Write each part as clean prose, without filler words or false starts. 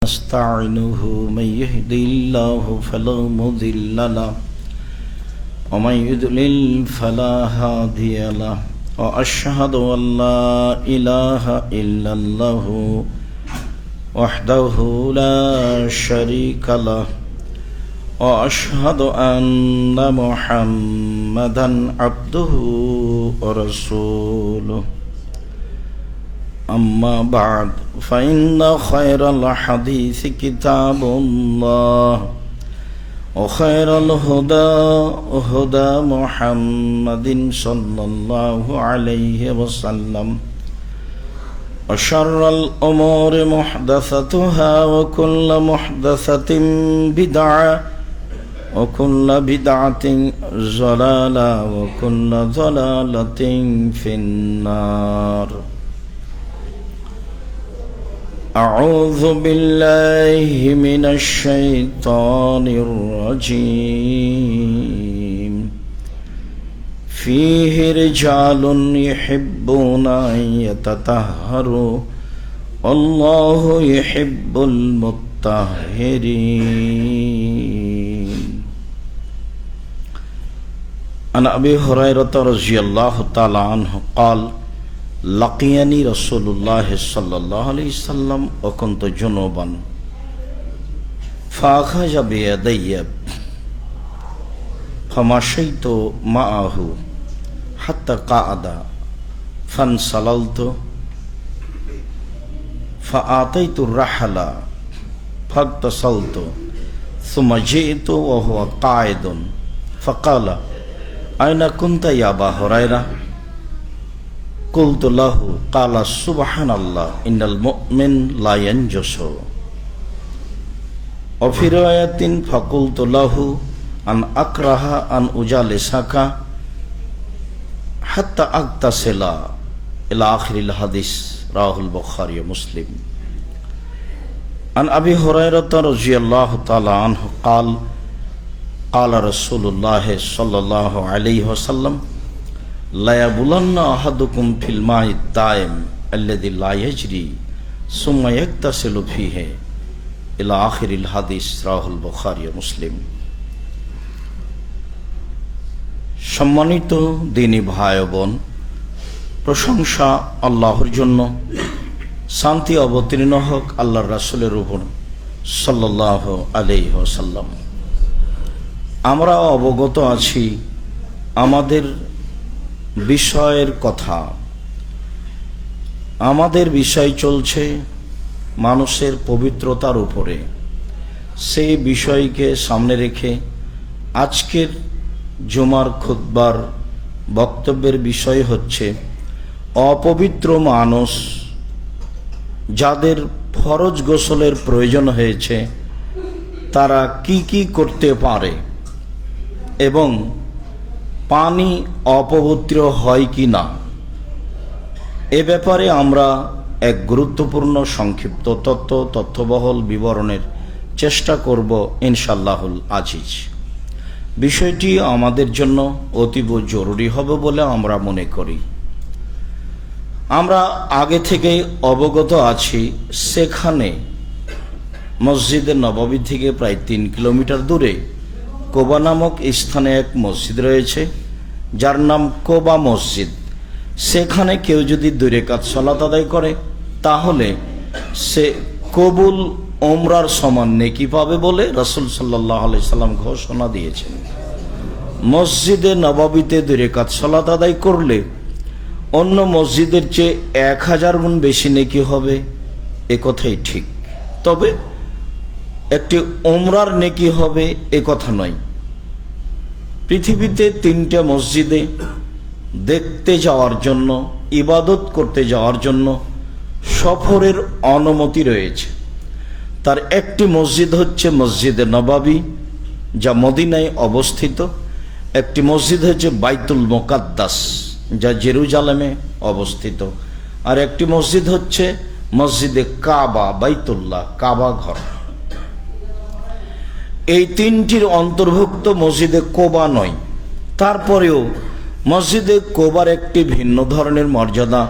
نستعينه من يهدي الله فلا مضل له ومن يضلل فلا هادي له وأشهد أن لا إله إلا الله وحده لا شريك له وأشهد أن محمدا عبده ورسوله أما بعد فإن خير الحديث كتاب الله وخير الهدى هدى محمد صلى الله عليه وسلم وشر الأمور محدثتها وكل محدثة بدعة وكل بدعة ضلالة وكل ضلالة في النار. أعوذ بالله من الشيطان الرجيم. فيه رجال يحبون أن يتطهروا والله يحب المطهرين. عن أبي هريرة رضي الله تعالى عنه قال لقيني رسول الله صلى الله عليه وسلم وكنت جنوبا فأخذ بيدي فمشيت معه حتى قعد فانسللت فأعطيت الرحل فاغتسلت ثم جئت وهو قاعد فقال أين كنت يا أبا هريرة؟ قلت له قال سبحان الله إن المؤمن لا ينجس. وفي رواية فقلت له أن أكره أن أجالسك حتى أغتسل إلى آخر الحديث رواه البخاري ومسلم. عن أبي هريرة رضي الله تعالى عنه قال قال رسول الله صلى الله عليه وسلم لا يبولن أحدكم في الماء الدائم الذي لا يجري ثم يغتسل فيه إلى آخر الحديث رواه البخاري ومسلم. সম্মানিত দিনী ভাই বোন, প্রশংসা আল্লাহর জন্য, শান্তি অবতীর্ণ হোক আল্লাহর রাসূলের উপর সাল্লাল্লাহু আলাইহি ওয়াসাল্লাম। আমরা অবগত আছি আমাদের বিষয়ের কথা। আমাদের বিষয় চলছে মানুষের পবিত্রতার উপরে। সেই বিষয়কে সামনে রেখে আজকের জুমার খুতবার বক্তব্যের বিষয় হচ্ছে অপবিত্র মানুষ যাদের ফরজ গোসলের প্রয়োজন হয়েছে তারা কি কি করতে পারে এবং পানি অপবিত্র হয় কি না, এ ব্যাপারে আমরা এক গুরুত্বপূর্ণ সংক্ষিপ্ত তথ্যবহল বিবরণের চেষ্টা করব ইনশাআল্লাহুল আজিজ। বিষয়টি আমাদের জন্য অতীব জরুরি হবে বলে আমরা মনে করি। আমরা আগে থেকেই অবগত আছি সেখানে মসজিদে নববী থেকে প্রায় 3 কিলোমিটার দূরে কোবা নামক স্থানে এক মসজিদ রয়েছে যার নাম কোবা মসজিদ। সেখানে কেউ যদি 2 রাকাত সালাত আদায় করে তাহলে সে কবুল ওমরার সমান নেকি পাবে বলে রাসূল সাল্লাল্লাহু আলাইহি সাল্লাম ঘোষণা দিয়েছেন। মসজিদে নববীতে 2 রাকাত সালাত আদায় করলে অন্য মসজিদের চেয়ে 1000 গুণ বেশি নেকি হবে, এ কথাই ঠিক। তবে একটি ওমরার নেকি হবে এ কথা নয়। পৃথিবীতে 3টে মসজিদে দেখতে যাওয়ার জন্য, ইবাদত করতে যাওয়ার জন্য সফরের অনুমতি রয়েছে। তার একটি মসজিদ হচ্ছে মসজিদে নববী যা মদিনায় অবস্থিত, একটি মসজিদ হচ্ছে বাইতুল মুকাদ্দাস যা জেরুজালেমে অবস্থিত, আর একটি মসজিদ হচ্ছে মসজিদে কাবা, বাইতুল্লাহ, কাবা ঘর। এই 3টির অন্তর্ভুক্ত মসজিদে কোবা নয়। তারপরেও মসজিদে কোবার একটি ভিন্ন ধরনের মর্যাদা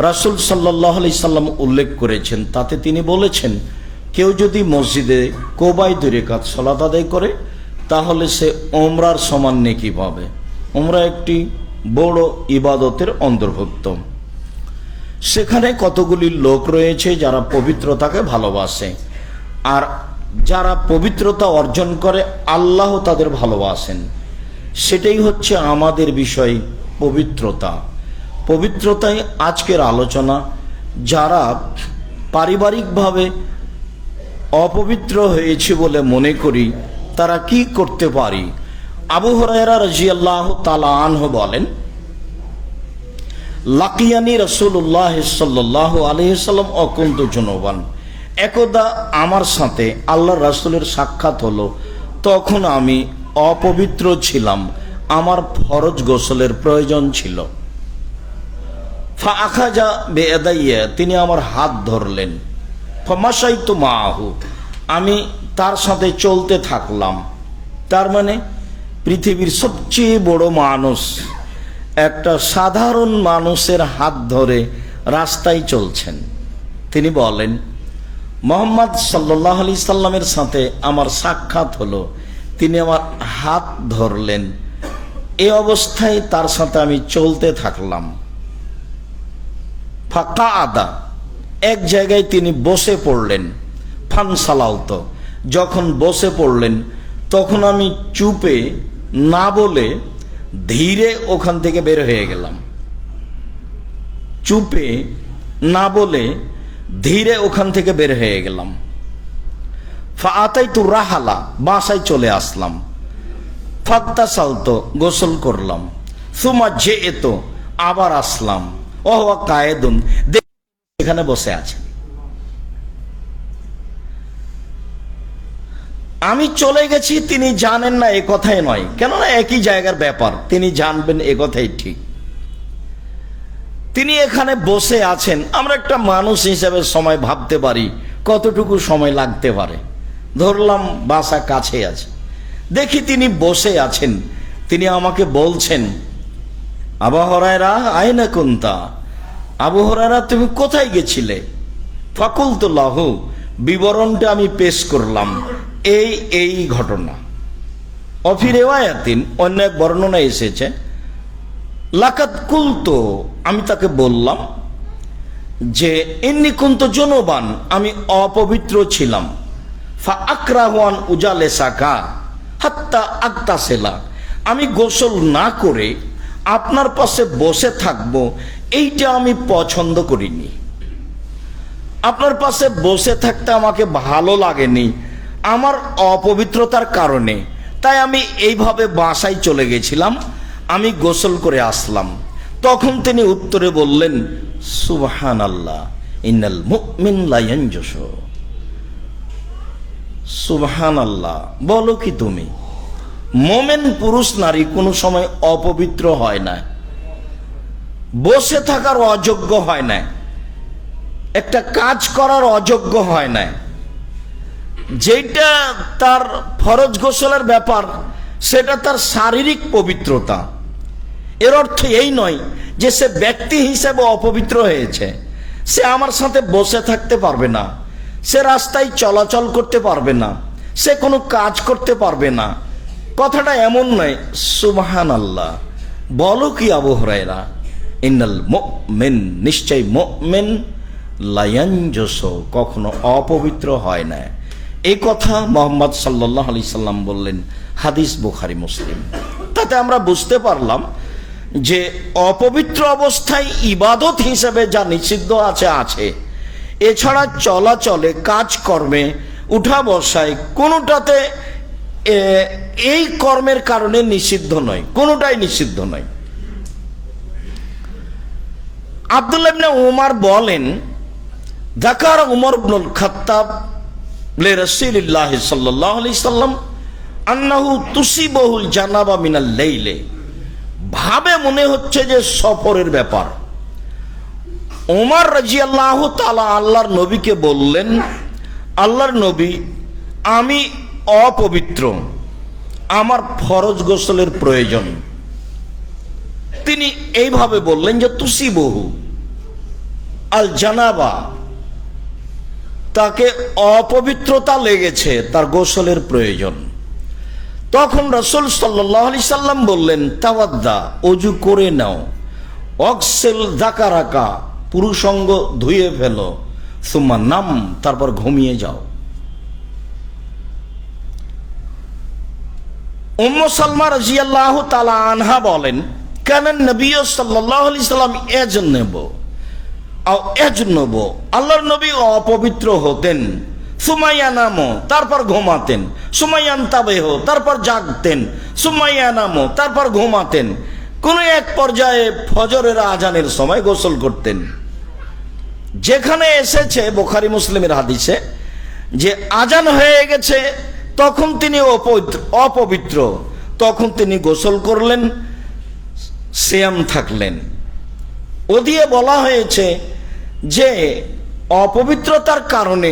রাসূল সাল্লাল্লাহু আলাইহি সাল্লাম উল্লেখ করেছেন। তাতে তিনি বলেছেন, কেউ যদি মসজিদে কোবায় 2 রাকাত সালাত আদায় করে তাহলে সে ওমরার সমান নেকি পাবে। ওমরা একটি বড় ইবাদতের অন্তর্ভুক্ত। সেখানে কতগুলি লোক রয়েছে যারা পবিত্রতাকে ভালোবাসে, আর যারা পবিত্রতা অর্জন করে আল্লাহ তাদের ভালোবাসেন। সেটাই হচ্ছে আমাদের বিষয়, পবিত্রতা। পবিত্রতাই আজকের আলোচনা। যারা পারিবারিকভাবে অপবিত্র হয়েছে বলে মনে করি তারা কি করতে পারি? আবু হুরায়রা রাদিয়াল্লাহু তাআলা আনহু বলেন, লাকিয়ানি রাসূলুল্লাহ সাল্লাল্লাহু আলাইহি সাল্লাম অকুন্তু জুনুবান। একদা আমার সাথে আল্লাহর রাসূলের সাক্ষাৎ হলো, তখন আমি অপবিত্র ছিলাম, আমার ফরজ গোসলের প্রয়োজন ছিল। ফা আখাজা বিয়াদাইয়া, তিনি আমার হাত ধরলেন। ফামাশাইতু মাহু, আমি তার সাথে চলতে থাকলাম। তার মানে পৃথিবীর সবচেয়ে বড় মানুষ একটা সাধারণ মানুষের হাত ধরে রাস্তায় চলছেন। তিনি বলেন, মুহাম্মদ সাল্লাল্লাহু আলাইহি সাল্লামের সাথে আমার সাক্ষাৎ হলো, তিনি আমার হাত ধরলেন, এই অবস্থায় তার সাথে আমি চলতে থাকলাম। ফাঁকা আদা, এক জায়গায় তিনি বসে পড়লেন। ফান সালাউত, যখন বসে পড়লেন তখন আমি চুপে না বলে ধীরে ওখান থেকে বের হয়ে গেলাম। চুপে না বলে ধীরে ওখান থেকে বের হয়ে গেলাম। ফাআতাইতু রাহালা, বাসায় চলে আসলাম। ফাগতাসালতু, গোসল করলাম। সুমা জিইতু, আবার আসলাম। ওয়া কায়েদুন, এখানে বসে আছে। আমি চলে গেছি, তিনি জানেন না এ কথাই নয়, কেননা একই জায়গার ব্যাপার, তিনি জানবেন এ কথাই ঠিক। তিনি এখানে বসে আছেন। আমরা একটা মানুষ হিসেবে সময় ভাবতে পারি কতটুকু সময় লাগতে পারে। ধরলাম বাসা কাছে আছে, দেখি তিনি বসে আছেন। তিনি আমাকে বলছেন, আবু হুরায়রা আইনা কুনতা, আবু হুরায়রা তুমি কোথায় গেছিলে? ফাকুলতু লাহু, বিবরণটা আমি পেশ করলাম, এই ঘটনা। অফি রিওয়ায়াতিন, অন্য এক বর্ণনা এসেছে, লাকাত কুলতু, আমি তাকে বললাম যে ইন্নী কুনতু জুনুবান, আমি অপবিত্র ছিলাম। ফা আকরাহু আন উজালিসাকা হাত্তা আগতাসিলা, আমি গোসল না করে আপনার পাশে বসে থাকবো, এইটা আমি পছন্দ করিনি। আপনার পাশে বসে থাকতে আমাকে ভালো লাগেনি আমার অপবিত্রতার কারণে, তাই আমি এইভাবে বাসায় চলে গেছিলাম, আমি গোসল করে আসলাম। তখন তিনি উত্তরে বললেন, সুবহানাল্লাহ, ইন্নাল মুমিন লা ইয়ানজুসু। সুবহানাল্লাহ, বলো কি তুমি? মোমেন পুরুষ নারী কোনো সময় অপবিত্র হয় না, বসে থাকার অযোগ্য হয় না, একটা কাজ করার অযোগ্য হয় না। যেটা তার ফরজ গোসলের ব্যাপার সেটা তার শারীরিক পবিত্রতা। এর অর্থ এই নয় যে সে ব্যক্তি হিসেবে অপবিত্র হয়েছে, সে আমার সাথে বসে থাকতে পারবে না, সে রাস্তায় চলাচল করতে পারবে না, সে কোনো কাজ করতে পারবে না, কথাটা এমন নয়। সুবহানাল্লাহ, বলো কি আবু হুরায়রা? ইন্নাল মুমিন, নিশ্চয় মুমিন লা ইয়ানজুসু, কখনো অপবিত্র হয় না। এই কথা মুহাম্মদ সাল্লাল্লাহু আলাইহি সাল্লাম বললেন, হাদিস বুখারী মুসলিম। তাতে আমরা বুঝতে পারলাম যে অপবিত্র অবস্থায় ইবাদত হিসেবে যা নিষিদ্ধ আছে, এছাড়া চলাচলে, কাজকর্মে, উঠা বসায় কোনোটাতে এই কর্মের কারণে নিষিদ্ধ নয়, কোনোটাই নিষিদ্ধ নয়। আব্দুল্লাহ ইবনে উমর বলেন, যাকার উমর ইবনুল খাত্তাব লিরাসূলিল্লাহ সাল্লাল্লাহু আলাইহি সাল্লাম আন্নাহু তুসিবহুল জানাবা মিনাল লাইলে, ভাবে মনে হচ্ছে যে সফরের ব্যাপার। ওমর রাদিয়াল্লাহু তাআলা আল্লাহর নবীকে বললেন, আল্লাহর নবী, আমি অপবিত্র, আমার ফরজ গোসলের প্রয়োজন। তিনি এইভাবে বললেন যে তুসিবহু আল জানাবা, তাকে অপবিত্রতা লেগেছে, তার গোসলের প্রয়োজন। তখন রাসূল সাল্লাল্লাহু আলাইহি সাল্লাম বললেন, তাওয়াদ্দা, ওযু করে নাও, অক্সেল যাকারাকা, পুরুষাঙ্গ ধুয়ে ফেলো, সুম্মা নাম, তারপর ঘুমিয়ে যাও। উম্মু সালমা রাদিয়াল্লাহু তাআলা আনহা বলেন, কানান নবী সাল্লাল্লাহু আলাইহি সাল্লাম এজনব, আল্লাহর নবী অপবিত্র হতেন, সুমাইয়া নামো, তারপর ঘুমাতেন, সুমাইয়ান তাবেহ, তারপর জাগতেন, সুমাইয়া নামো, তারপর ঘুমাতেন। কোন এক পর্যায়ে ফজরের আজানের সময় গোসল করতেন। যেখানে এসেছে বুখারী মুসলিমের হাদিসে যে আজান হয়ে গেছে, তখন তিনি অপবিত্র, তখন তিনি গোসল করলেন, সিয়াম থাকলেন। ও দিয়ে বলা হয়েছে যে অপবিত্রতার কারণে,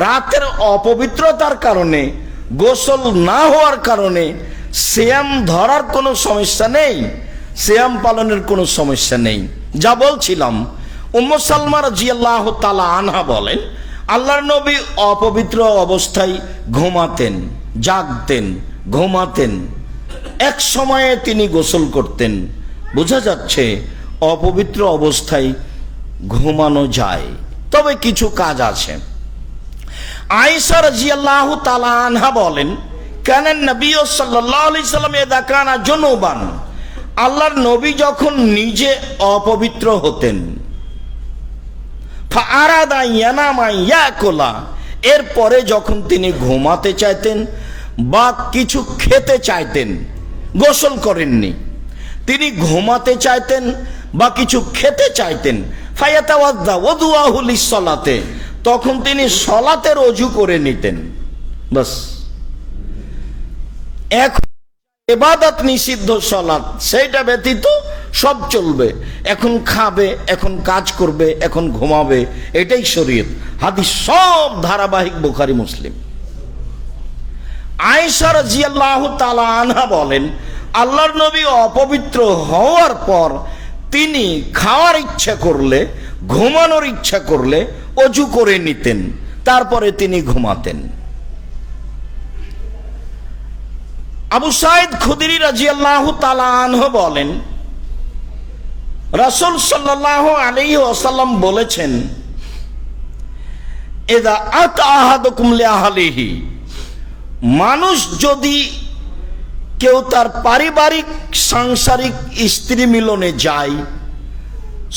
রাতের অপবিত্রতার কারণে, গোসল না হওয়ার কারণে সিয়াম ধরার কোনো সমস্যা নেই, সিয়াম পালনের কোনো সমস্যা নেই। যা বলছিলাম, উম্মু সালমা রাদিয়াল্লাহু তাআলা আনহা বলেন, আল্লাহর নবী অপবিত্র অবস্থায় ঘুমাতেন, জাগতেন, ঘুমাতেন, এক সময়ে তিনি গোসল করতেন। বোঝা যাচ্ছে অপবিত্র অবস্থায় ঘুমানো যায়, তবে কিছু কাজ আছে। আয়েশা রাদিয়াল্লাহু তাআলা আনহা বলেন, কানান নবী সাল্লাল্লাহু আলাইহি সাল্লাম ইযা কানা জুনুবান, আল্লাহর নবী যখন নিজে অপবিত্র হতেন, ফাআরাদা ইয়ানামা ইয়াকুলা, এরপরে যখন তিনি ঘুমাতে চাইতেন বা কিছু খেতে চাইতেন, গোসল করেননি, তিনি ঘুমাতে চাইতেন বা কিছু খেতে চাইতেন, ফায়াতাওয়াদ্দা ওযুআহু লিস-সালাতে, তখন তিনি সালাতের ওযু করে নিতেন। বাস, এখন ইবাদত নিষিদ্ধ সালাত, সেইটা ব্যতীত সব চলবে। এখন খাবে, এখন কাজ করবে, এখন ঘুমাবে, এটাই শরীয়ত। হাদিস সব ধারাবাহিক বুখারী মুসলিম। আয়েশা রাদিয়াল্লাহু তাআলা আনহা বলেন, আল্লাহর নবী অপবিত্র হওয়ার পর তিনি খাওয়ার ইচ্ছা করলে, ঘুমানোর ইচ্ছা করলে ওযু করে নিতেন, তারপরে তিনি ঘুমাতেন। আবু সাঈদ খুদরি রাদিয়াল্লাহু তাআলা আনহু বলেন, রাসূল সাল্লাল্লাহু আলাইহি ওয়াসাল্লাম বলেছেন, ইযা আতা আহাদুকুম লিআহলিহি, মানুষ যদি কেউ তার পারিবারিক সাংসারিক স্ত্রী মিলনে যায়,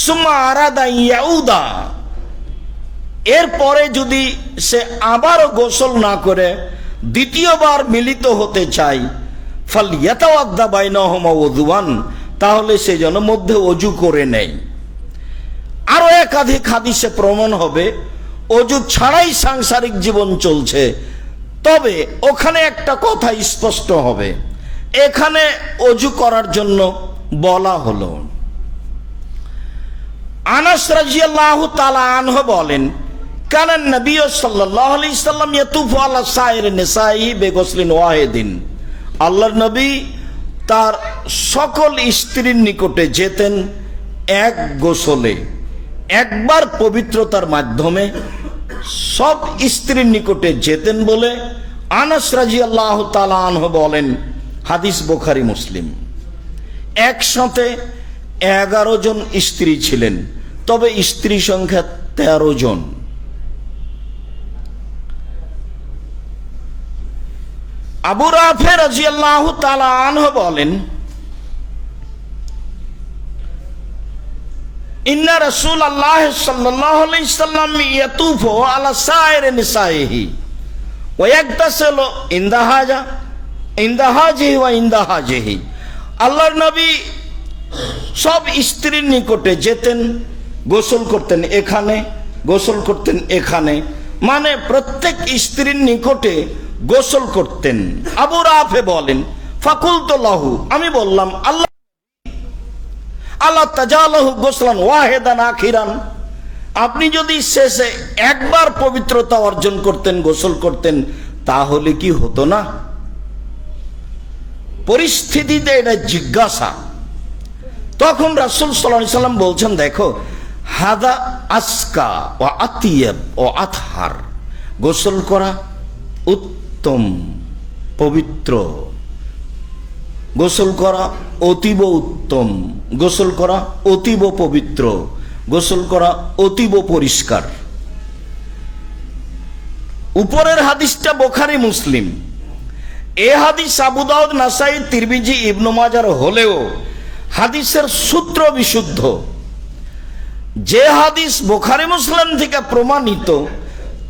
সুম্মা আরাদা ইয়াউদা, এরপরে যদি সে আবারও গোসল না করে দ্বিতীয়বার মিলিত হতে চায়, ফালইয়াতাওয়াদ্দা বাইনাহুমা ওযুয়ান, তাহলে সে যেন মধ্যে ওযু করে নেয়। আরো একাধিক হাদিসে প্রমাণ হবে ওযু ছাড়াই সাংসারিক জীবন চলছে। তবে ওখানে একটা কথা স্পষ্ট হবে, এখানে ওযু করার জন্য বলা হলো। আনাস রাদিয়াল্লাহু তাআলা আনহু বলেন, কানান নবী সাল্লাল্লাহু আলাইহি সাল্লাম ইয়াতুফু আলা সাইর নিসাই বিগসলিন ওয়াহিদিন, আল্লাহর নবী তার সকল স্ত্রীর নিকটে যেতেন এক গোসলে, একবার পবিত্রতার মাধ্যমে সব স্ত্রীর নিকটে যেতেন বলে আনাস রাদিয়াল্লাহু তাআলা আনহু বলেন, হাদিস বুখারী মুসলিম। একসাথে 11 জন স্ত্রী ছিলেন, তবে স্ত্রী সংখ্যা 13 জন। আবু রাফি রাদিয়াল্লাহু তাআলা আনহু বলেন, ইন্না রাসূলুল্লাহ সাল্লাল্লাহু আলাইহি সাল্লাম ইয়াতুফু আলা সাইর নিসাইহি ওয়া ইয়াগতাসিলু ইনদাহাজিহি ওয়া ইনদাহাজিহি, আল্লাহর নবী সব স্ত্রীর নিকটে যেতেন, গোসল করতেন এখানে, গোসল করতেন এখানে, মানে প্রত্যেক স্ত্রীর নিকটে গোসল করতেন। আবু রাফি বলেন, ফাকুলতু লাহু, আমি বললাম, আল্লাহ তাজালাহু গোসলান ওয়াহিদান আখিরান, আপনি যদি শেষে একবার পবিত্রতা অর্জন করতেন, গোসল করতেন, তাহলে কি হতো না? পরিস্থিতিতে এটা জিজ্ঞাসা। তখন রাসূল সাল্লাল্লাহু আলাইহি সাল্লাম বলছেন, দেখো, হাদা আসকা ও আতিয়াব ও আতহার, গোসল করা উত্তম, পবিত্র, গোসল করা অতীব উত্তম, গোসল করা অতীব পবিত্র, গোসল করা অতীব পরিষ্কার। উপরের হাদিসটা বুখারী মুসলিম, এ হাদিস আবু দাউদ, নাসাই, তিরমিজি, ইবনে মাজার হলেও হাদিসের সূত্র বিশুদ্ধ। যে হাদিস বুখারী মুসলিম থেকে প্রমাণিত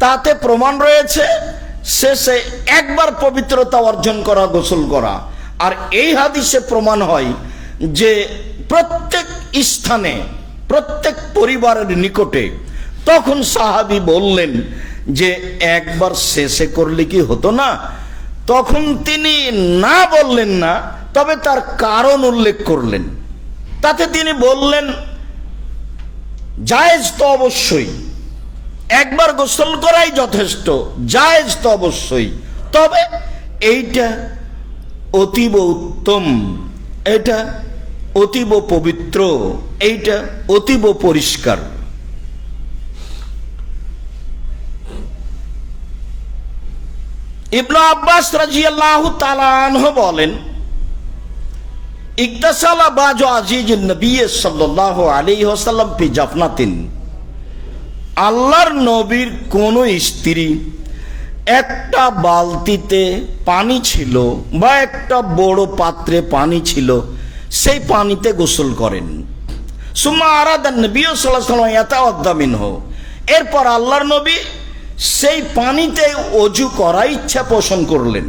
তাতে প্রমাণ রয়েছে শেষে একবার পবিত্রতা অর্জন করা, গোসল করা। আর এই হাদিসে প্রমাণ হয় যে প্রত্যেক স্থানে, প্রত্যেক পরিবারের নিকটে। তখন সাহাবী বললেন যে একবার শেষে করলে কি হতো না? তখন তিনি না বললেন না, তবে তার কারণ উল্লেখ করলেন। তাতে তিনি বললেন জায়েজ তো অবশ্যই, একবার গোসল করাই যথেষ্ট, জায়েজ তো অবশ্যই, তবে এইটা অতীব উত্তম, এটা অতীব পবিত্র, এইটা অতীব পরিষ্কার। ইবনে আব্বাস রাদিয়াল্লাহু তাআলা আনহু বলেন, ইকতাসালা বাজু আজিজিন নবী সাল্লাল্লাহু আলাইহি ওয়াসাল্লাম ফি জাফনাতিন। আল্লাহর নবীর কোন স্ত্রী একটা বালতিতে পানি ছিল বা একটা বড় পাত্রে পানি ছিল, সেই পানিতে গোসল করেন। সুম্মা আরাদান নবী সাল্লাল্লাহু আলাইহি ওয়াসাল্লাম ইয়াতাওয়াদ্দা মিনহু। এরপর আল্লাহর নবী সেই পানিতে অজু করার ইচ্ছা পোষণ করলেন।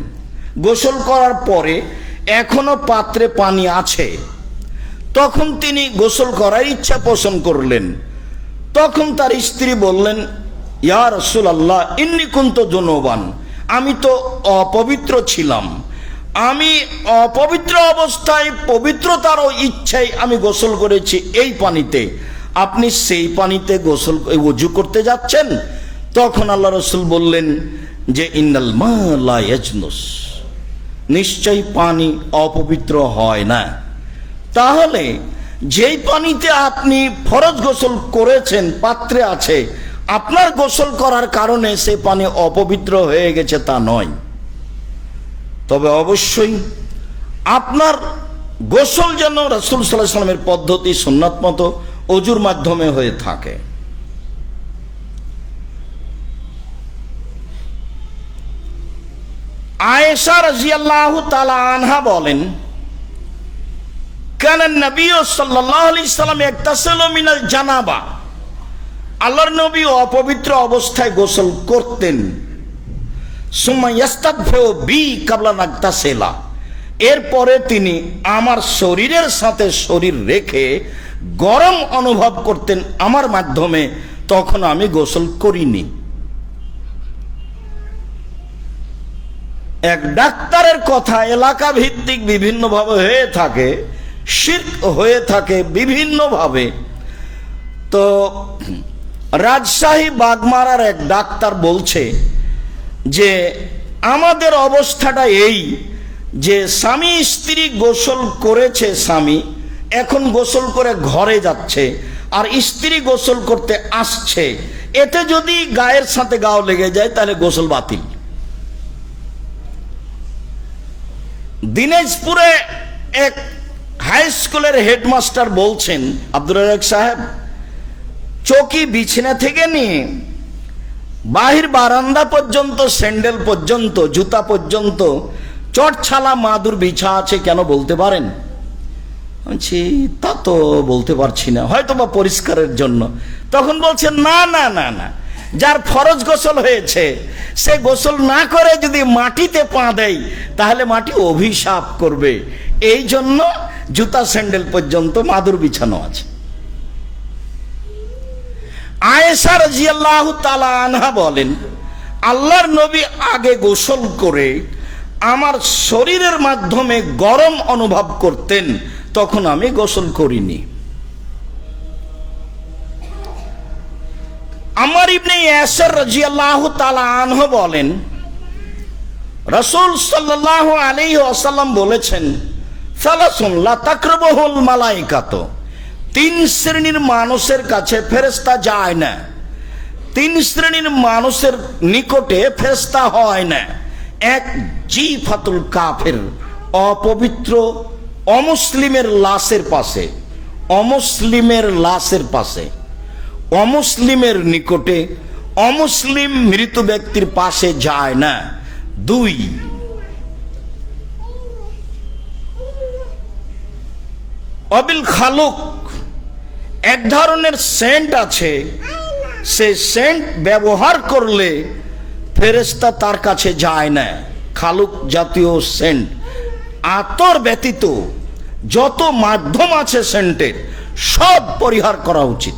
গোসল করার পরে এখনো পাত্রে পানি আছে, তখন তিনি গোসল করার ইচ্ছা পোষণ করলেন। তখন তার স্ত্রী বললেন, ইয়া রাসূলুল্লাহ ইন্নী কুনতু জুনুবান, আমি তো অপবিত্র ছিলাম, আমি অপবিত্র অবস্থায় পবিত্রতার ইচ্ছায় আমি গোসল করেছি এই পানিতে, আপনি সেই পানিতে গোসল ওযু করতে যাচ্ছেন? তখন আল্লাহ রাসূল বললেন যে ইন্নাল মা লা ইয়াজনুস, নিশ্চয়ই পানি অপবিত্র হয় না। তাহলে যেই পানিতে আপনি ফরজ গোসল করেছেন পাত্রে আছে, আপনার গোসল করার কারণে সে পানি অপবিত্র হয়ে গেছে তা নয়। তবে অবশ্যই আপনার গোসল যেন রাসূল সাল্লাল্লাহু আলাইহি ওয়াসাল্লামের পদ্ধতি সুন্নাত মতো অজুর মাধ্যমে হয়ে থাকে। আয়েশা রাদিয়াল্লাহু তাআলা আনহা বলেন, কানা নবী সাল্লাল্লাহু আলাইহি ওয়াসাল্লাম ইগতাসালু মিনাল জানাবা, আল্লাহর নবী অপবিত্র অবস্থায় গোসল করতেন। সুম্মা ইস্তাগফিরু বি ক্বাবলা নাগতাসিলা, এরপরে তিনি আমার শরীরের সাথে শরীর রেখে গরম অনুভব করতেন আমার মাধ্যমে, তখন আমি গোসল করিনি। এক ডাক্তারের কথা এলাকা ভিত্তিক বিভিন্নভাবে হয়ে থাকে, শিরক হয়ে থাকে বিভিন্নভাবে। তো রাজশাহী বাগমারার এক ডাক্তার বলছে যে আমাদের অবস্থাটা এই যে স্বামী স্ত্রী গোসল করেছে, স্বামী এখন গোসল করে ঘরে যাচ্ছে আর স্ত্রী গোসল করতে আসছে, এতে যদি গায়ের সাথে গাও লেগে যায় তাহলে গোসল বাতিল। দিনাজপুরে এক হাই স্কুলের হেডমাস্টার বলছেন, আব্দুর রাজ্জাক সাহেব, চৌকি বিছানা থেকে নিয়ে বাহির বারান্দা পর্যন্ত, স্যান্ডেল পর্যন্ত, জুতা পর্যন্ত চটছালা মাদুর বিছা আছে, কেন বলতে পারেন? বলছি তা তো বলতে পারছি না, হয়তো বা পরিষ্কারের জন্য। তখন বলছেন না না না না, যার ফরজ গোসল হয়েছে সে গোসল না করে যদি মাটিতে পা দেয় তাহলে মাটি অভিশাপ করবে, এই জন্য জুতা স্যান্ডেল পর্যন্ত মাদুর বিছানো আছে। আয়েশা রাদিয়াল্লাহু তাআলা আনহা বলেন, আল্লাহর নবী আগে গোসল করে আমার শরীরের মাধ্যমে গরম অনুভব করতেন, তখন আমি গোসল করিনি। আমার ইবনে ইয়াসির রাদিয়াল্লাহু তাআলা আনহু বলেন, রাসূল সাল্লাল্লাহু আলাইহি ওয়াসাল্লাম বলেছেন, সালাসুন লা তাকরাবুহুল মালায়েকাতু, তিন শ্রেণীর মানুষের কাছে ফেরেশতা যায় না। তিন শ্রেণীর মানুষের নিকটে ফেরেশতা হয় না। এক, জিফাতুল কাফের, অপবিত্র অমুসলিমের লাশের পাশে, অমুসলিমের লাশের পাশে, অমুসলিমের নিকটে অমুসলিম মৃত ব্যক্তির পাশে যায় না। দুই, অবিল খালুক, এক ধরনের সেন্ট আছে, সে সেন্ট ব্যবহার করলে ফেরেশতা তার কাছে যায় না। খালুক জাতীয় সেন্ট, আতর ব্যতীত যত মাধ্যম আছে সেন্টের সব পরিহার করা উচিত।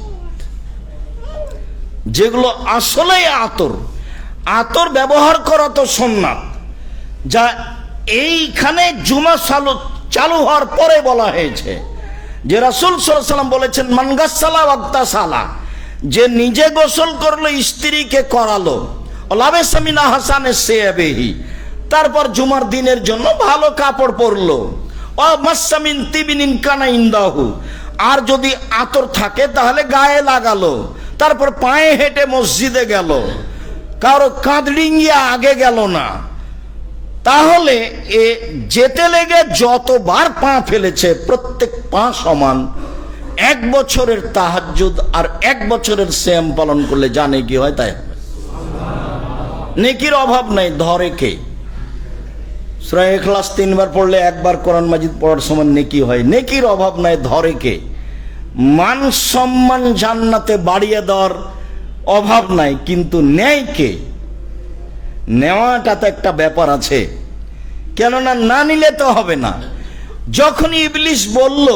যেগুলো আসলেই আতর, আতর ব্যবহার করা তো সুন্নাত, যা এইখানে জুমা চালু হওয়ার পরে বলা হয়েছে যে রাসূল সাল্লাল্লাহু আলাইহি ওয়াসাল্লাম বলেছেন, মান গাসসালা ওয়াগতাসালা, যে নিজে গোসল করলো স্ত্রীকে করালো, লাবেসা মিন আহসানি সিয়াবিহি, তারপর জুমার দিনের জন্য ভালো কাপড় পরলো, ও মাসসা মিন তিবিনিন কানা ইনদাহু, আর যদি আতর থাকে তাহলে গায়ে লাগালো, তারপর পায়ে হেঁটে মসজিদে গেল, কারো কাঁধ ডিঙ্গিয়ে আগে গেল না, তাহলে এ যেতে লেগে যতবার পা ফেলেছে প্রত্যেক পা সমান। 1 বছরের তাহাজ্জুদ আর 1 বছরের সিয়াম পালন করলে জানে কি হয় তাই হবে। নেকির অভাব নাই, ধরে কে? সূরা ইখলাস 3 বার পড়লে 1 বার কোরআন মাজিদ পড়ার সমান নেকি হয়। নেকির অভাব নাই, ধরে কে? মান সম্মান জান্নাতে বাড়িয়ে দেওয়ার অভাব নাই, কিন্তু নেয় কে? নেওয়াটা তো একটা ব্যাপার আছে, কেননা না নিলে তো হবে না। যখন ইবলিস বলল,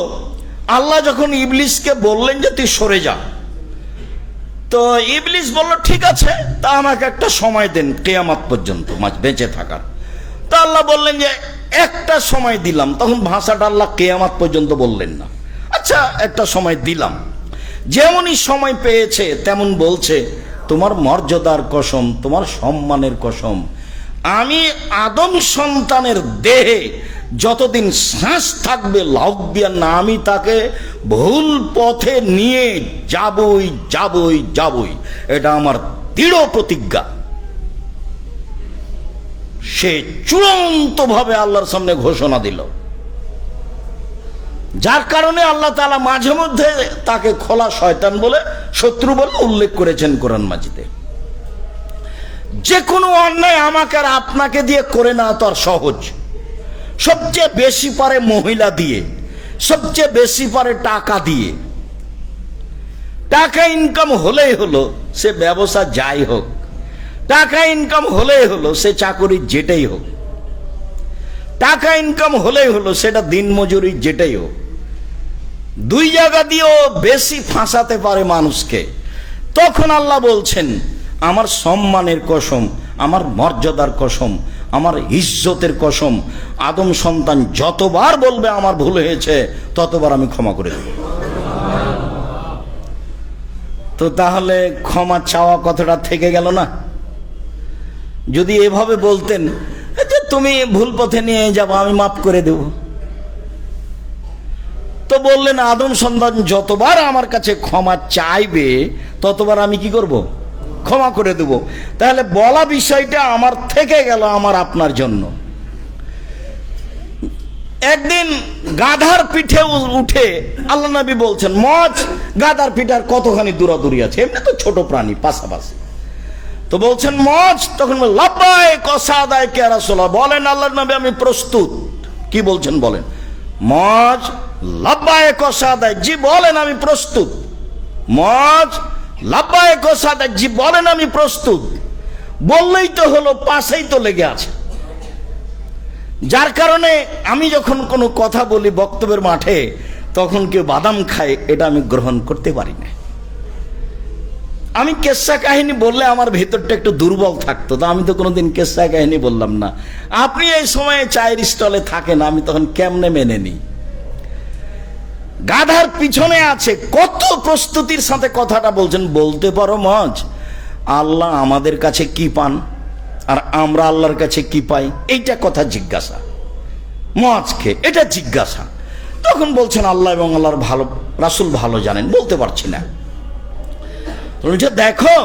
আল্লাহ যখন ইবলিসকে বললেন যে তুই সরে যা, তো ইবলিস বলল ঠিক আছে, তা আমাকে একটা সময় দেন কিয়ামত পর্যন্ত বেঁচে থাকার। তা আল্লাহ বললেন যে একটা সময় দিলাম, তখন ভাষাটা আল্লাহ কিয়ামত পর্যন্ত বললেন না, আচ্ছা একটা সময় দিলাম। যেমনই সময় পেয়েছে তেমন বলছে, তোমার মর্যাদার কসম, তোমার সম্মানের কসম, আমি আদম সন্তানের দেহে যতদিন শ্বাস থাকবে লাউবিয়ান না, আমি তাকে ভুল পথে নিয়ে যাবই যাবই যাবই, এটা আমার দৃঢ় প্রতিজ্ঞা। সে চূড়ান্ত ভাবে আল্লাহর সামনে ঘোষণা দিল, যার কারণে আল্লাহ তাআলা মাঝে মধ্যে তাকে খোলা শয়তান বলে, শত্রু বলে উল্লেখ করেছেন কোরআন মাজিদে। যে কোনো অন্যায় আমাকে আর আপনাকে দিয়ে করে না তো আর সহজ। সবচেয়ে বেশি পারে মহিলা দিয়ে, সবচেয়ে বেশি পারে টাকা দিয়ে। টাকা ইনকাম হলেই হলো, সে ব্যবসা যাই হোক, টাকা ইনকাম হলেই হলো, সে চাকরি যেটাই হোক, টাকা ইনকাম হলেই হলো, সেটা দিনমজুরি যেটাই হোক, দুই জায়গা দিয়েও বেশি ফাঁসাতে পারে মানুষকে। তখন আল্লাহ বলছেন, আমার সম্মানের কসম, আমার মর্যাদার কসম, আমার ইজ্জতের কসম, আদম সন্তান যতবার বলবে আমার ভুল হয়েছে ততবার আমি ক্ষমা করে দেব। তো তাহলে ক্ষমা চাওয়া কথাটা থেকে গেল না? যদি এভাবে বলতেন যে তুমি ভুল পথে নিয়ে যাবো, আমি মাফ করে দেব, তো বললেন আদম সন্তান যতবার আমার কাছে ক্ষমা চাইবে ততবার আমি কি করব? ক্ষমা করে দেব। তাহলে বলা বিষয়টা আমার থেকে গেল আমার আপনার জন্য। একদিন গাধার পিঠে উঠে আল্লাহ নবী বলছেন, মজ গাধার পিঠার কতখানি দূরাদূরি আছে, এমনি তো ছোট প্রাণী পাশাপাশি। তো বলছেন মজ, তখন লাব্বাইক সাদাইক ইয়া রাসূলুল্লাহ, বলেন আল্লাহর নবী আমি প্রস্তুত। কি বলছেন বলেন? মজ লাব্বাইক সাদাইক, জি বলেন আমি প্রস্তুত। মজ লাব্বাইক সাদাইক, জি বলেন আমি প্রস্তুত। বললেই তো হলো, পাশেই তো লেগে আছে। যার কারণে আমি যখন কোনো কথা বলি বক্তব্যের মাঠে, তখন কেউ বাদাম খায়, এটা আমি গ্রহণ করতে পারি না। আমি কেসা কাহিনী বললে আমার ভেতরটা একটু দুর্বল থাকতো, তো আমি তো কোনোদিন কেসা কাহিনী বললাম না। আপনি এই সময়ে চায়ের স্টলে থাকেন, আমি তখন কেমনে মেনে নিই? গাধার পিছনে আছে, কত প্রস্তুতির সাথে কথাটা বলছেন। বলতে পারো মজ, আল্লাহ আমাদের কাছে কি পান আর আমরা আল্লাহর কাছে কি পাই, এইটা কথা জিজ্ঞাসা। মজকে এটা জিজ্ঞাসা। তখন বলছেন আল্লাহ এবং আল্লাহর ভালো রাসূল ভালো জানেন, বলতে পারছি না। দেখো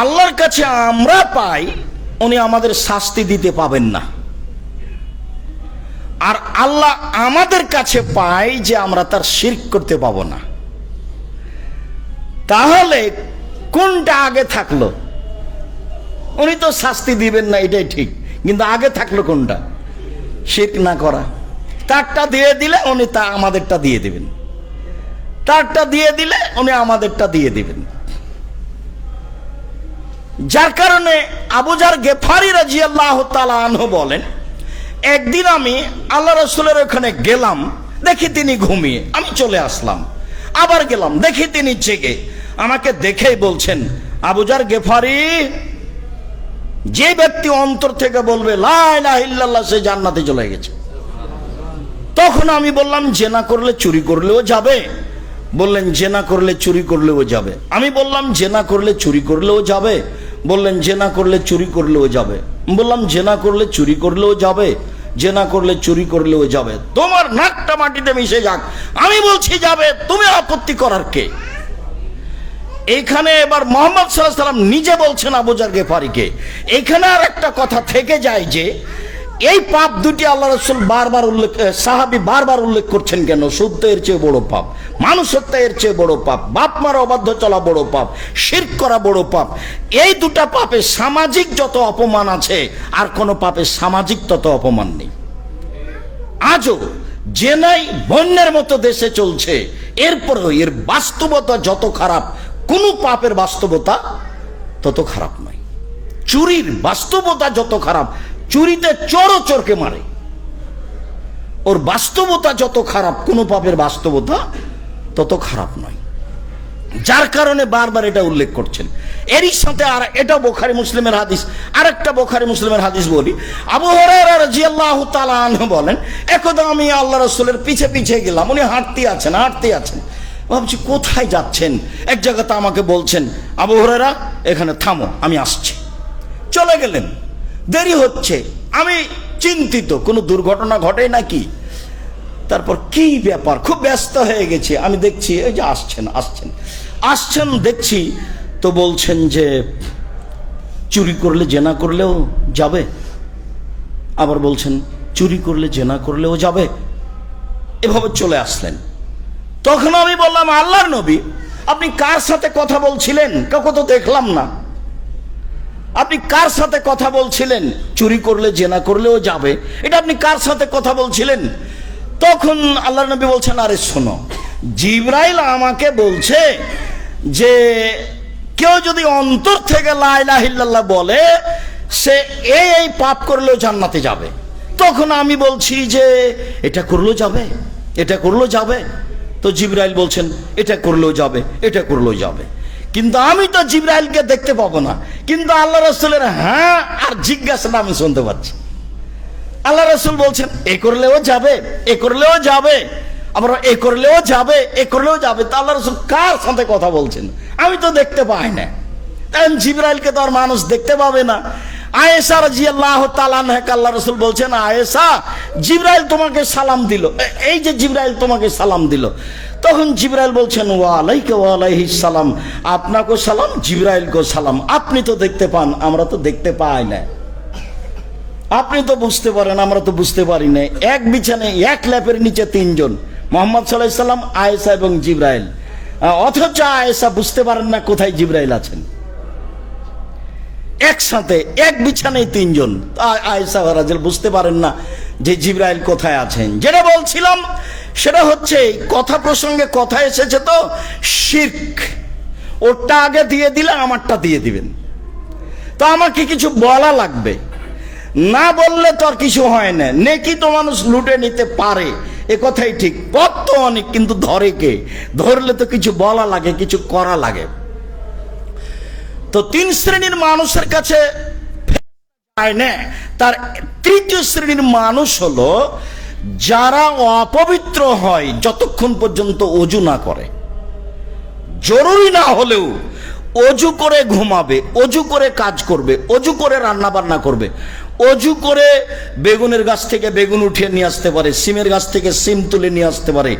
আল্লাহর কাছে আমরা পাই, উনি আমাদের শাস্তি দিতে পাবেন না। আর আল্লাহ আমাদের কাছে পায় যে আমরা তার শিরক করতে পাবো না। তাহলে কোনটা আগে থাকলো? উনি তো শাস্তি দিবেন না, এটাই ঠিক, কিন্তু আগে থাকলো কোনটা? শিরক না করা। তারটা দিয়ে দিলে উনি তা আমাদেরটা দিয়ে দিবেন, তারটা দিয়ে দিলে উনি আমাদেরটা দিয়ে দিবেন। যার কারণে আবু যার গেফারি রাদিয়াল্লাহু তাআলা আনহু বলেন, একদিন আমি আল্লাহ রাসূলের ওখানে গেলাম, দেখি তিনি ঘুমিয়ে, আমি চলে আসলাম। আবার গেলাম, দেখি তিনি জেগে। আমাকে দেখেই বলছেন, আবু যার গেফারি, যে ব্যক্তি অন্তর থেকে বলবে লা ইলাহা ইল্লাল্লাহ, সে জান্নাতে চলে গেছে। তখন আমি বললাম, জেনা করলে চুরি করলেও যাবে? বললেন, জেনা করলে চুরি করলেও যাবে। আমি বললাম, জেনা করলে চুরি করলেও যাবে? বললেন, জেনা করলে চুরি করলেও যাবে। বললাম, জেনা করলে চুরি করলেও যাবে? জেনা করলে চুরি করলেও যাবে। তোমার নাকটা মাটিতে মিশে যাক, আমি বলছি যাবে, তুমি আপত্তি করার কে? এখানে এবার মুহাম্মদ সাল্লাল্লাহু আলাইহি ওয়াসাল্লাম নিজে বলছেন আবু যার গেফারিকে। এখানে আর একটা কথা থেকে যায় যে এই পাপ দুটি আল্লাহ রাসূল বারবার উল্লেখ, সাহাবী বারবার উল্লেখ করছেন কেন? সত্য এর চেয়ে বড় পাপ, মানুষ হত্যা এর চেয়ে বড় পাপ, বাপ মার অবাধ্য চলা বড় পাপ, শিরক করা বড় পাপ। এই দুটা পাপে সামাজিক যত অপমান আছে, আর কোনো পাপে সামাজিক তত অপমান নেই। আজও জেনাই বন্যার মতো দেশে চলছে, এরপরেও এর বাস্তবতা যত খারাপ, কোন পাপের বাস্তবতা তত খারাপ নয়। চুরির বাস্তবতা যত খারাপ, চুরিতে চোরও চোরকে মারে, ওর বাস্তবতা যত খারাপ, কোন পাপের বাস্তবতা তত খারাপ নয়। যার কারণে বারবার এটা উল্লেখ করছেন। এরই সাথে আর এটা বুখারী মুসলিমের হাদিস, আরেকটা বুখারী মুসলিমের হাদিস বলি। আবু হুরায়রা রাদিয়াল্লাহু তাআলা আনহু বলেন, একদা আমি আল্লাহ রাসূলের পিছে পিছে গেলাম, উনি হাঁটতে আছেন। ভাবছি কোথায় যাচ্ছেন। এক জায়গাতে আমাকে বলছেন, আবু হুরায়রা এখানে থামো, আমি আসছি। চলে গেলেন, দেরি হচ্ছে, আমি চিন্তিত, কোনো দুর্ঘটনা ঘটে নাকি। তারপর কি ব্যাপার, খুব ব্যস্ত হয়ে গেছে। আমি দেখছি এই যে আসছেন দেখছি তো বলছেন যে চুরি করলে জেনা করলেও যাবে। আবার বলছেন চুরি করলে জেনা করলেও যাবে। এভাবে চলে আসলেন। তখন আমি বললাম, আল্লাহর নবী, আপনি কার সাথে কথা বলছিলেন? কাউকে তো দেখলাম না। আপনি কার সাথে কথা বলছিলেন? চুরি করলে জেনা করলেও যাবে, এটা আপনি কার সাথে কথা বলছিলেন? তখন আল্লাহর নবী বলছেন, আরে শোনো, জিবরাইল আমাকে বলছে যে কেউ যদি অন্তর থেকে লা ইলাহা ইল্লাল্লাহ বলে, সে এই পাপ করলেও জান্নাতে যাবে। তখন আমি বলছি যে এটা করলেও যাবে। তো জিবরাইল বলছেন এটা করলেও যাবে। কিন্তু আমি তো জিবরাইলকে দেখতে পাবো না, কিন্তু আল্লাহ রাসূলের হ্যাঁ আর জিজ্ঞাসাটা আমি শুনতে পাচ্ছি। আল্লাহ রাসূল বলছেন এ করলেও যাবে, আমরা এ করলেও যাবে। তা আল্লাহ রাসূল কার সাথে কথা বলছেন? আমি তো দেখতে পাই না। কারণ জিবরাইলকে তো আর মানুষ দেখতে পাবে না। আয়েশা রাদিয়াল্লাহু তাআলা আনহাকে আল্লাহ রাসূল বলছেন, আয়েশা, জিবরাইল তোমাকে সালাম দিল, এই যে জিবরাইল তোমাকে সালাম দিল। তখন জিবরাইল বলছেন, ওয়া আলাইহিস সালাম, আপনাকেও সালাম, জিবরাইলকেও সালাম। আপনি তো দেখতে পান, আমরা তো দেখতে পাই না। আপনি তো বুঝতে পারেন, আমরা তো বুঝতে পারি না। এক বিছানায় এক ল্যাপের নিচে তিনজন, মুহাম্মদ সাল্লাল্লাহু আলাইহি সাল্লাম, আয়েশা এবং জিবরাইল, অথচ আয়েশা বুঝতে পারেন না কোথায় জিবরাইল আছেন। একসাথে এক বিছানায় তিনজন, আয়েশা রাদিয়াল্লাহু বুঝতে পারেন না যে জিবরাইল কোথায় আছেন। যেটা বলছিলাম সেটা হচ্ছে, কথা প্রসঙ্গে কথা এসেছে তো, শিরক, ওরটা আগে দিয়ে দিলে আমারটা দিয়ে দিবেন। তো আমাকে কিছু বলা লাগবে, না বললে তো আর কিছু হয় না। নেকি তো মানুষ লুটে নিতে পারে, এ কথাই ঠিক। পথ তো অনেক, কিন্তু ধরে কে? ধরলে তো কিছু বলা লাগে, কিছু করা লাগে। তো তিন শ্রেণীর মানুষের কাছে যায় না। তার তৃতীয় শ্রেণীর মানুষ হলো যারা অপবিত্র হয় যতক্ষণ পর্যন্ত ওযু না করে। জরুরি না হলেও ওযু করে ঘুমাবে, ওযু করে কাজ করবে, ওযু করে রান্না বান্না করবে, ওযু করে বেগুনের গাছ থেকে বেগুন উঠিয়ে নিয়ে আসতে পারে, সিমের গাছ থেকে সিম তুলে নিয়ে আসতে পারে,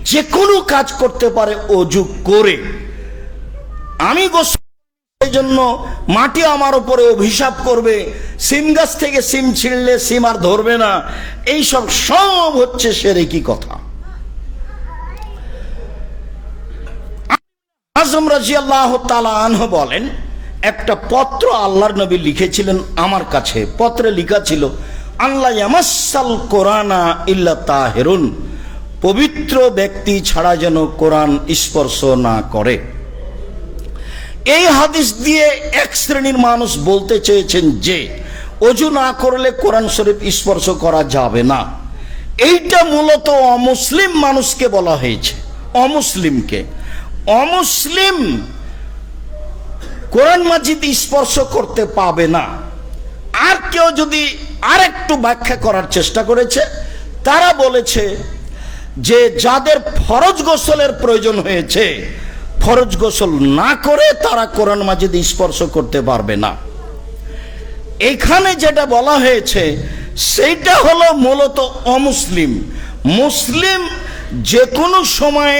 যে কোনো কাজ করতে পারে ওযু করে। আমি গোসল জন্য মাটি আমার উপরে অভিশাপ করবে, সিম গাছ থেকে সিম ছিঁড়লে সিম আর ধরবে না, এইসব সব হচ্ছে শিরকি কথা। আজম রাদিয়াল্লাহু তাআলা আনহু বলেন, একটা পত্র আল্লাহর নবী লিখেছিলেন আমার কাছে। পত্রে লেখা ছিল, আল্লাহ ইয়ামাসাল কোরআনা ইল্লা তাহিরুন, পবিত্র ব্যক্তি ছাড়া যেন কোরআন স্পর্শ না করে। এই হাদিস দিয়ে এক শ্রেণীর মানুষ বলতে চেয়েছেন যে ওযু না করলে কোরআন শরীফ স্পর্শ করা যাবে না। এইটা মূলত অমুসলিম মানুষকে বলা হয়েছে, অমুসলিমকে। অমুসলিম কোরআন মাজিদ স্পর্শ করতে পাবে না। আর কেউ যদি আরেকটু ব্যাখ্যা করার চেষ্টা করেছে, তারা বলেছে যে যাদের ফরজ গোসলের প্রয়োজন হয়েছে, ফরজ গোসল না করে তারা কোরআন মাজিদ স্পর্শ করতে পারবে না। এখানে যেটা বলা হয়েছে সেইটা হলো মূলত অমুসলিম। মুসলিম যে কোনো সময়ে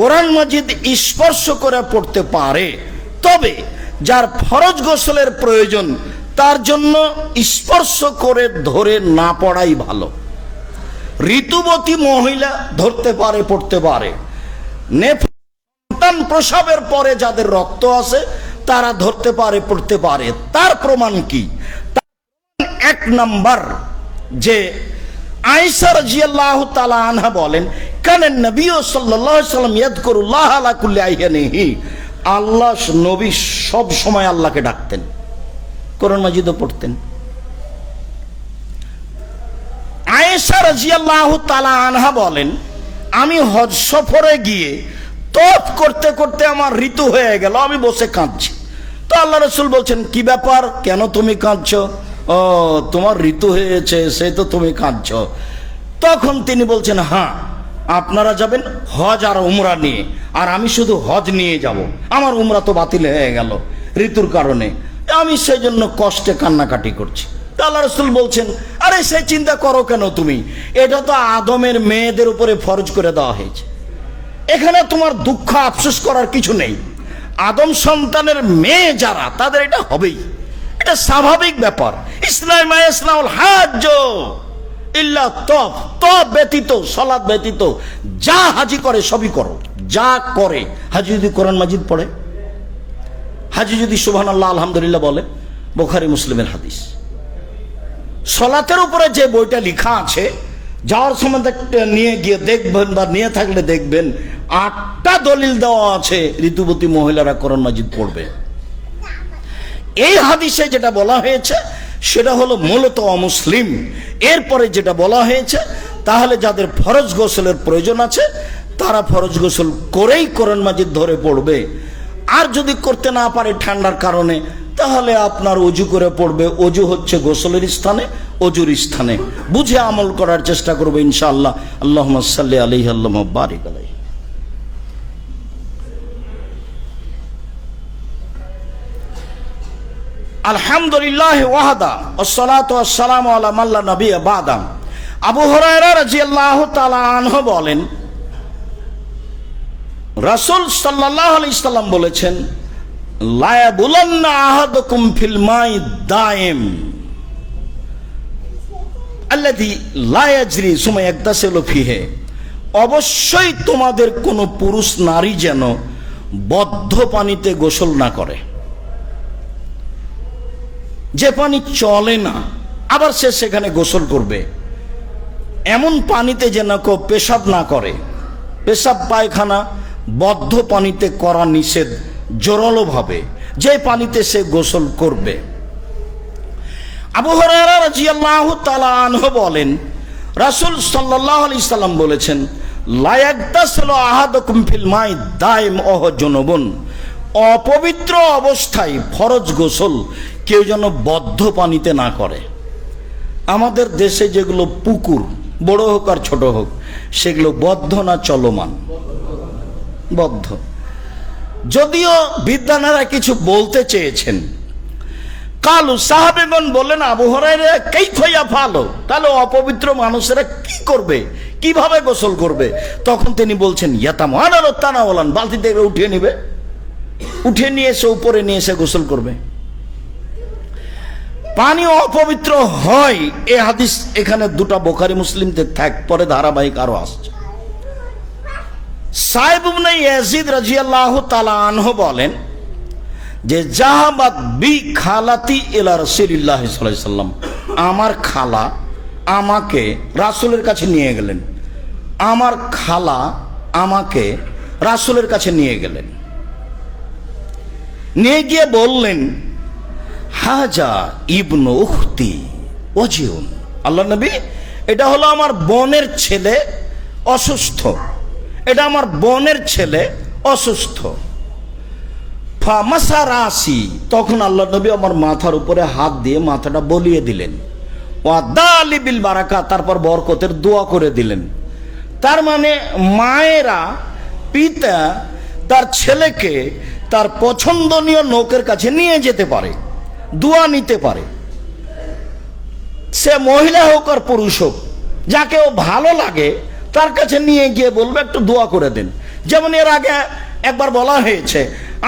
কোরআন মাজিদ স্পর্শ করে পড়তে পারে, তবে যার ফরজ গোসলের প্রয়োজন তার জন্য স্পর্শ করে ধরে না পড়াই ভালো। ঋতুবতী মহিলা ধরতে পারে, পড়তে পারে। সন্তান প্রসবের পরে যাদের রক্ত আছে তারা ধরতে পারে, পড়তে পারে। তার প্রমাণ কি? এক নাম্বার, যে আয়েশা রাদিয়াল্লাহু তাআলা আনহা বলেন, কানান নবী সাল্লাল্লাহু আলাইহি ওয়াসাল্লাম ইয়াযকুরুল্লাহ আলা কুল্লি আহইয়ানিহি, আল্লাহ নবী সব সময় আল্লাহকে ডাকতেন, কোরআন মাজিদও পড়তেন। আয়েশা রাদিয়াল্লাহু তাআলা আনহা বলেন, আমি হজ সফরে গিয়ে তওয়াফ করতে করতে আমার ঋতু হয়ে গেল, আমি বসে কাঁদছি। তো আল্লাহ রাসূল বলছেন, কি ব্যাপার, কেন তুমি কাঁদছো? ও, তোমার ঋতু হয়েছে, সেই তো তুমি কাঁদছো। তখন তিনি বলছেন, হ্যাঁ, আপনারা যাবেন হজ আর উমরা নিয়ে, আর আমি শুধু হজ নিয়ে যাব, আমার উমরা তো বাতিল হয়ে গেল ঋতুর কারণে, আমি সেই জন্য কষ্টে কান্নাকাটি করছি। আল্লাহ রাসূল বলছেন, আরে সেই চিন্তা করো কেন তুমি, এটা তো আদমের মেয়েদের উপরে ফরজ করে দেওয়া হয়েছে, এখানে তোমার দুঃখ আফসোস করার কিছু নেই। আদম সন্তানের মেয়ে যারা, তাদের এটা হবেই, এটা স্বাভাবিক ব্যাপার। ইসলাম ইসলামুল হাজ্জ ইল্লা তওয়াফ, তওয়াফ ব্যতীত, সালাত ব্যতীত যা হাজি করে সবই করো, যা করে। হাজি যদি কোরআন মাজিদ পড়ে, হাজি যদি সুবহানাল্লাহ আলহামদুলিল্লাহ বলে, বুখারী মুসলিমের হাদিস। সালাতের উপরে যে বইটা লেখা আছে, যাওয়ার সময় নিয়ে গিয়ে দেখবেন, বা নিয়ে থাকলে দেখবেন, 8টা দলিল দেওয়া আছে ঋতুবতী মহিলারা কোরআন মাজিদ পড়বে। এই হাদিসে যেটা বলা হয়েছে সেটা হলো মূলত অমুসলিম। এরপরে যেটা বলা হয়েছে, তাহলে যাদের ফরজ গোসলের প্রয়োজন আছে তারা ফরজ গোসল করেই কোরআন মাজিদ ধরে পড়বে। আর যদি করতে না পারে ঠান্ডার কারণে, তাহলে আপনার ওযু করে পড়বে। ওযু হচ্ছে গোসলের স্থানে, ওযুর স্থানে বুঝে আমল করার চেষ্টা করবে ইনশাআল্লাহ। আল্লাহুম্মা সাল্লি আলাইহি আল্লাহুম্মা বারিক আলাইহি। আলহামদুলিল্লাহ ওয়াহদা ওয়াসসালাতু ওয়াসসালামু আলা মান লা নাবিয়্যা বা'দা। আবু হুরায়রা রাদিয়াল্লাহু তাআলা আনহু বলেন, রাসূল সাল্লাল্লাহু আলাইহি সাল্লাম বলেছেন, লা ইয়াবুলান্না আহাদুকুম ফিল মাই দাইম আল্লাযী লা ইয়াজরি সুমা ইয়াগতাসিলু ফিহি, অবশ্যই তোমাদের কোনো পুরুষ নারী যেন বদ্ধ পানিতে গোসল না করে। যে পানি চলে না, আবার সে সেখানে গোসল করবে, এমন পানিতে যেন কেউ পেশাব না করে। পেশাব পায়খানা বদ্ধ পানিতে করা নিষেধ জোরালো ভাবে, যে পানিতে সে গোসল করবে। আবু হুরায়রা রাদিয়াল্লাহু তাআলা আনহু বলেন, রাসূল সাল্লাল্লাহু আলাইহি সাল্লাম বলেছেন, লা ইয়াগতাসিলু আহাদুকুম ফিল মাই দাইম ওয়া জুনুবুন, অপবিত্র অবস্থায় ফরজ গোসল কেউ যেন বদ্ধ পানিতে না করে। আমাদের দেশে যেগুলো পুকুর, বড় হোক আর ছোট হোক, সেগুলো বদ্ধ না চলমান? বদ্ধ। যদিও বিদ্বানেরা কিছু বলতে চেয়েছেন, কালু সাহাবেগণ বললেন, আবু হুরায়রা কাইফা ইয়াফালু, তাহলে অপবিত্র মানুষেরা কি করবে, কিভাবে গোসল করবে? তখন তিনি বলছেন, ইয়াতামানারু তানাওয়ালান, বালতি থেকে উঠিয়ে নিবে। উঠে নিয়ে এসে উপরে নিয়ে এসে গোসল করবে। পানি অপবিত্র হয় এ হাদিস এখানে দুটা বুখারী মুসলিমতে থাক, পরে ধারাবাহিক আরো আসছে। সাইব ইবনে ইয়াজিদ রাদিয়াল্লাহু তাআলা আনহু বলেন যে জাহাবাত বি খালাতি ইলা রাসূলিল্লাহ সাল্লাল্লাহু আলাইহি সাল্লাম, আমার খালা আমাকে রাসূলের কাছে নিয়ে গেলেন। আমার খালা আমাকে রাসূলের কাছে নিয়ে গেলেন, নিয়ে গিয়ে বললেন হাজা ইবনু উখতি ওয়াজিউন, আল্লাহ নবী এটা হলো আমার বোনের ছেলে অসুস্থ, এটা আমার বোনের ছেলে অসুস্থ। ফামাসা রাসি, তখন আল্লাহ নবী আমার মাথার উপরে হাত দিয়ে মাথাটা বলিয়ে দিলেন। ওয়াদালি বিল বারাকা, তারপর বরকতের দোয়া করে দিলেন। তার মানে মায়েরা পিতা তার ছেলেকে তার পছন্দনীয় লোকের কাছে নিয়ে যেতে পারে, দোয়া নিতে পারে, সে মহিলা হোক আর পুরুষ হোক, যাকে ও ভালো লাগে তার কাছে নিয়ে গিয়ে বলবে একটু দোয়া করে দেন। যেমন এর আগে একবার বলা হয়েছে,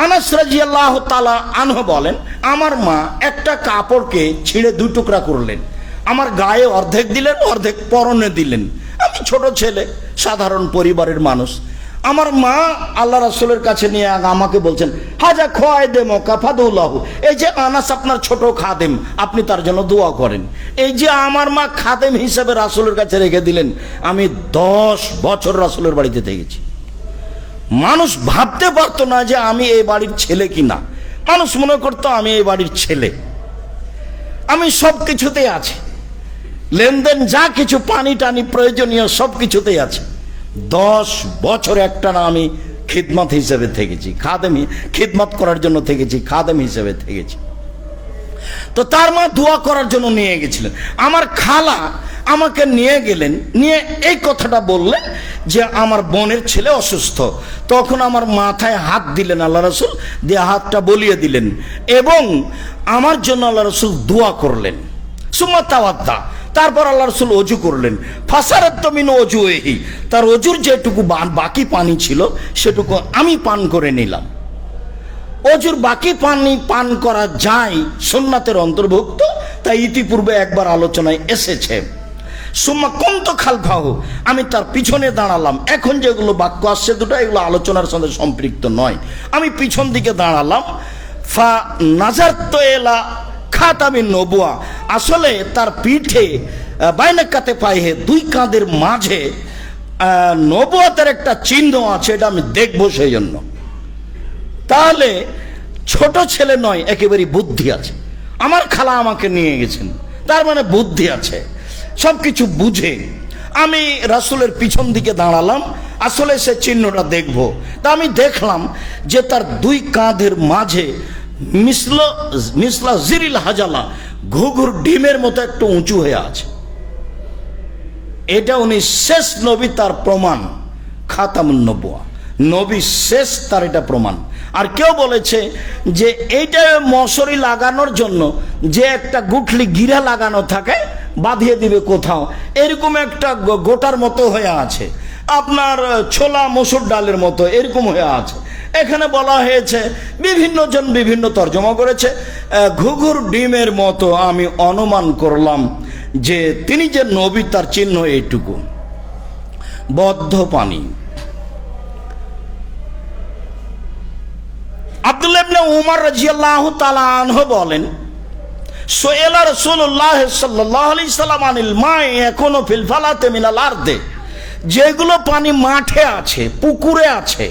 আনাস রাদিয়াল্লাহু তাআলা আনহু বলেন আমার মা একটা কাপড়কে ছিঁড়ে দুই টুকরা করলেন, আমার গায়ে অর্ধেক দিলেন, অর্ধেক পরনে দিলেন। আমি ছোট ছেলে, সাধারণ পরিবারের মানুষ। আমার মা আল্লাহ রাসূলের কাছে নিয়ে আমাকে বলছেন হাজা খোয়াইদে মক্কা ফাদুল্লাহু, এই যে আনাস আপনার ছোট খাদেম, আপনি তার জন্য দোয়া করেন। এই যে আমার মা খাদেম হিসেবে রাসূলের কাছে রেখে দিলেন। আমি 10 বছর রাসূলের বাড়িতে থেকেছি। মানুষ ভাবতে পারতো না যে আমি এই বাড়ির ছেলে কিনা, মানুষ মনে করতো আমি এই বাড়ির ছেলে। আমি সব কিছুতেই আছি, লেনদেন যা কিছু পানি টানি প্রয়োজনীয় সব কিছুতেই আছে। 10 বছর একটানা আমি খিদমত হিসেবে থেকেছি, খাদেমি খিদমত করার জন্য থেকেছি, খাদেম হিসেবে থেকেছি। তো তার মা দোয়া করার জন্য নিয়ে গেছিলেন। আমার খালা আমাকে নিয়ে গেলেন, নিয়ে এই কথাটা বললেন যে আমার বোনের ছেলে অসুস্থ। তখন আমার মাথায় হাত দিলেন আল্লাহ রাসূল, দিয়ে হাতটা বলিয়ে দিলেন এবং আমার জন্য আল্লাহ রাসূল দোয়া করলেন। সুম্মা তাওয়াদ্দা, তারপর আল্লাহ রাসূল ওযু করলেন। ফাসারাত মিন ওযুহি, তার ওযুর যেটুকু বাকি পানি ছিল সেটুকু আমি পান করে নিলাম। ওযুর বাকি পানি পান করা যায়, সুন্নাতের অন্তর্ভুক্ত, তাই ইতিপূর্বে একবার আলোচনায় এসেছে। সুম্মা কুনতু খালফাহু, আমি তার পিছনে দাঁড়ালাম। এখন যেগুলো বাক্য আসছে দুটো, এগুলো আলোচনার সঙ্গে সম্পৃক্ত নয়। আমি পিছন দিকে দাঁড়ালাম। ফা নাজারতু ইলা খাতামিন নবুয়া, আসলে তার পিঠে বাইনাকাতে পায়ে দুই কাঁধের মাঝে নবুয়াতের একটা চিহ্ন আছে, এটা আমি দেখবো সেই জন্য। তাহলে ছোট ছেলে নয়, একেবারে বুদ্ধি আছে। আমার খালা আমাকে নিয়ে গেছেন, তার মানে বুদ্ধি আছে, সবকিছু বুঝে। আমি রাসূলের পিছন দিকে দাঁড়ালাম, আসলে সে চিহ্নটা দেখব। তা আমি দেখলাম যে তার দুই কাঁধের মাঝে মিসলা জিরিল হাজালা, ঘুঘুর ডিমের মতো একটু উঁচু হয়ে আছে। এটা উনি শেষ নবী, তার প্রমাণ। খাতামুন নবুয়া, নবী শেষ, তার এটা প্রমাণ। আর কেউ বলেছে যে এইটা মশারি লাগানোর জন্য যে একটা গুঠলি গিরা লাগানো থাকে, বাঁধিয়ে দিবে কোথাও, এরকম একটা গোটার মতো হয়ে আছে, আপনার ছোলা মসুর ডালের মতো এরকম হয়ে আছে। এখানে বলা হয়েছে, বিভিন্ন জন বিভিন্ন তর্জমা করেছে, ঘুঘুর ডিমের মতো। আমি অনুমান করলাম যে তিনি যে নবী তার চিহ্ন এইটুকু। বদ্ধ পানি। আব্দুল্লাহ ইবনে উমর রাদিয়াল্লাহু তাআলা আনহু বলেন, সুইলা রাসূলুল্লাহ সাল্লাল্লাহু আলাইহি সাল্লাম আনিল মাই ইয়াকুনু ফিল ফালাতি মিনাল আরদে, যেগুলো পানি মাঠে আছে, পুকুরে আছে,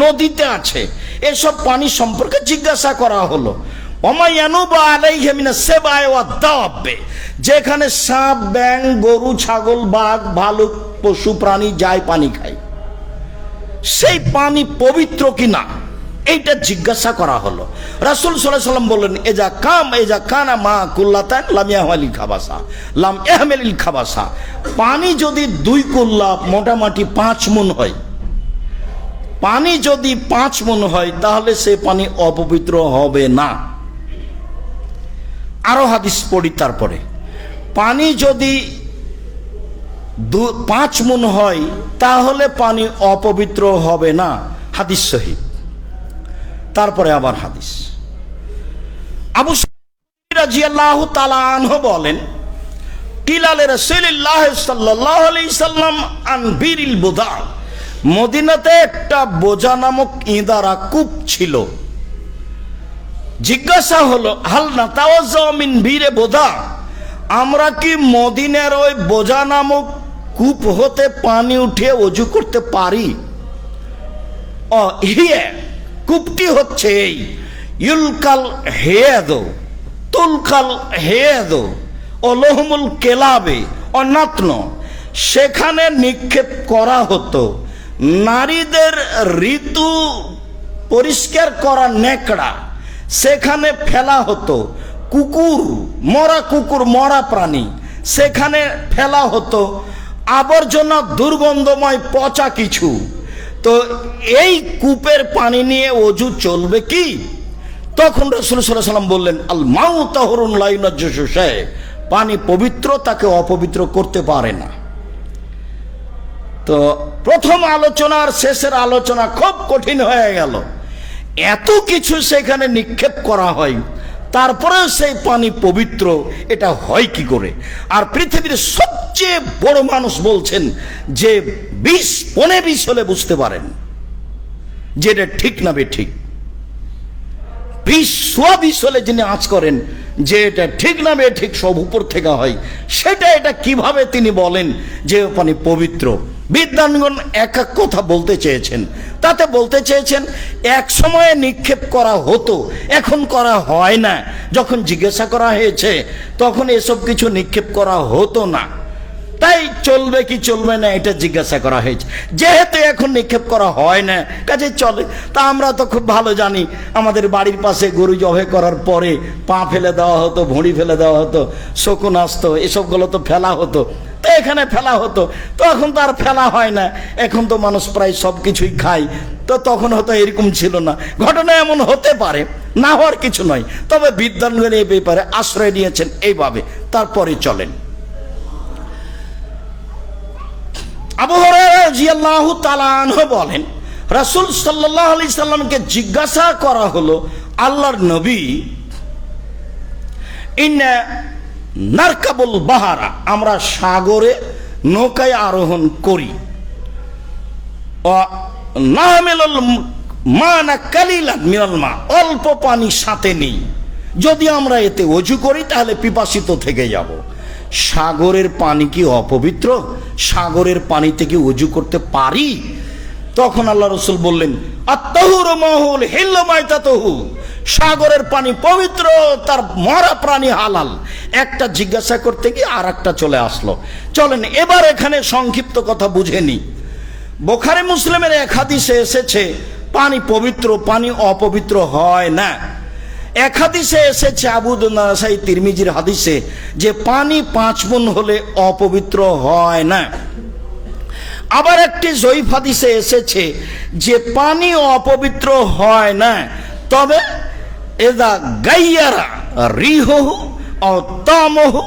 নদীতে আছে, এসব পানি সম্পর্কে জিজ্ঞাসা করা হলো। ওমায়ানুবা আলাইহি মিনাস সাবাই ওয়াদ দাওয়াবে, যেখানে সাপ, ব্যাঙ, গরু, ছাগল, বাঘ, ভালুক, পশু প্রাণী যায় পানি খায়, সেই পানি পবিত্র কিনা এইটা জিজ্ঞাসা করা হলো। রাসূল সাল্লাল্লাহু আলাইহি ওয়াসাল্লাম বললেন, এজা কানা মা কুল্লাতান লাম ইয়াহমিল খাবাসা লাম ইয়াহমিল খাবাসা, পানি যদি 2 কুল্লা মোটামুটি 5 মুন হয়, পানি যদি 5 মুন হয়, তাহলে সে পানি অপবিত্র হবে না। আরো হাদিস পড়ি তারপরে। পানি যদি 5 মুন হয়, তাহলে পানি অপবিত্র হবে না, হাদিস সহিহ। তারপরে আবার হাদিস। আবু সাঈদ রাদিয়াল্লাহু তাআলা আনহু বলেন, কিলালে রাসূলুল্লাহ সাল্লাল্লাহু আলাইহি সাল্লাম আন বিরিল বুদা, মদিনাতে একটা বোজা নামক ইদারা কূপ ছিল। জিজ্ঞাসা হলো, হাল নাতাওয়াজ্জা মিন বীরে বোদা, আমরা কি মদিনার ওই বোজা নামক কূপ হতে পানি উঠিয়ে ওযু করতে পারি? কূপটি হচ্ছে এই ইউলকাল হেয়াদো তুলকাল হেয়াদো ও লোহমুল কেলাবে অনাত্ন, সেখানে নিক্ষেপ করা হতো নারীদের ঋতু পরিষ্কার করা নেকড়া, সেখানে ফেলা হতো কুকুর, মরা প্রাণী, সেখানে ফেলা হতো আবর্জনা, দুর্গন্ধময় পচা কিছু। তো এই কূপের পানি নিয়ে ওযু চলবে কি? তখন রাসূল সাল্লাল্লাহু আলাইহি ওয়াসাল্লাম বললেন, আল মাউ তাহুরুন লা ইউনাজ্জিসু শাই, পানি পবিত্র, তাকে অপবিত্র করতে পারে না। তো প্রথম আলোচনার শেষের আলোচনা খুব কঠিন হয়ে গেল। এত কিছু সেখানে নিক্ষেপ করা হয়, তারপরেও সেই পানি পবিত্র, এটা হয় কি করে? আর পৃথিবীর সবচেয়ে বড় মানুষ বলছেন যে 20-25 হলে বুঝতে পারেন যে এটা ঠিক না বেঠিক। 20 হলে যিনি আঁচ করেন যে এটা ঠিক না বেঠিক, সব উপর থেকে হয়, এটা কিভাবে তিনি বলেন যে পানি পবিত্র? বিদ্বানগণ এক এক কথা বলতে চেয়েছেন। তাতে বলতে চেয়েছেন, এক সময়ে নিক্ষেপ করা হতো, এখন করা হয় না। যখন জিজ্ঞাসা করা হয়েছে তখন এসব কিছু নিক্ষেপ করা হতো না, তাই চলবে কি চলবে না এটা জিজ্ঞাসা করা হয়েছে। যেহেতু এখন নিক্ষেপ করা হয় না, কাজে চলে। তা আমরা তো খুব ভালো জানি, আমাদের বাড়ির পাশে গরু জবাই করার পরে পা ফেলে দেওয়া হতো, ভুঁড়ি ফেলে দেওয়া হতো, শকুন আসতো, এসবগুলো তো ফেলা হতো। তো এখানে ফেলা হতো, তো এখন তো আর ফেলা হয় না, এখন তো মানুষ প্রায় সব কিছুই খায়। তো তখন হয়তো এরকম ছিল না। ঘটনা এমন হতে পারে, না হওয়ার কিছু নয়। তবে বিদ্বানগণ এই ব্যাপারে আশ্রয় নিয়েছেন এইভাবে। তারপরে চলেন, আবু হুরায়রা রাদিয়াল্লাহু তাআলা আনহু বলেন, রাসূল সাল্লাল্লাহু আলাইহি সাল্লামকে জিজ্ঞাসা করা হলো, আল্লাহর নবী, ইন্না নারকাবুল বাহারা, আমরা সাগরে নৌকায় আরোহণ করি, ও নাহমিলুল মানা কালিলান মিনাল মা, অল্প পানি সাথে নেই, যদি আমরা এতে ওযু করি তাহলে পিপাসিত থেকে যাব। সাগরের পানি কি অপবিত্র? সাগরের পানিতে কি ওযু করতে পারি? তখন আল্লাহ রাসূল বললেন, আত-তাহুরু মাহুল হিল্লু মাইতাতুহু, সাগরের পানি পবিত্র, তার মরা প্রাণী হালাল। একটা জিজ্ঞাসা করতে গিয়ে আর একটা চলে আসলো। চলেন এবার এখানে সংক্ষিপ্ত কথা বুঝে নিই। বুখারী মুসলিমের এক হাদিসে এসেছে পানি পবিত্র, পানি অপবিত্র হয় না। এক হাদিসে এসেছে আবু দাউদ, নাসাই, তিরমিজির হাদিসে যে পানি 5 গুণ হলে অপবিত্র হয় না। আবার একটি জয়ীফ হাদিসে এসেছে যে পানি অপবিত্র হয় না, তবে এদা গাইয়ারা রিহু আও তামহু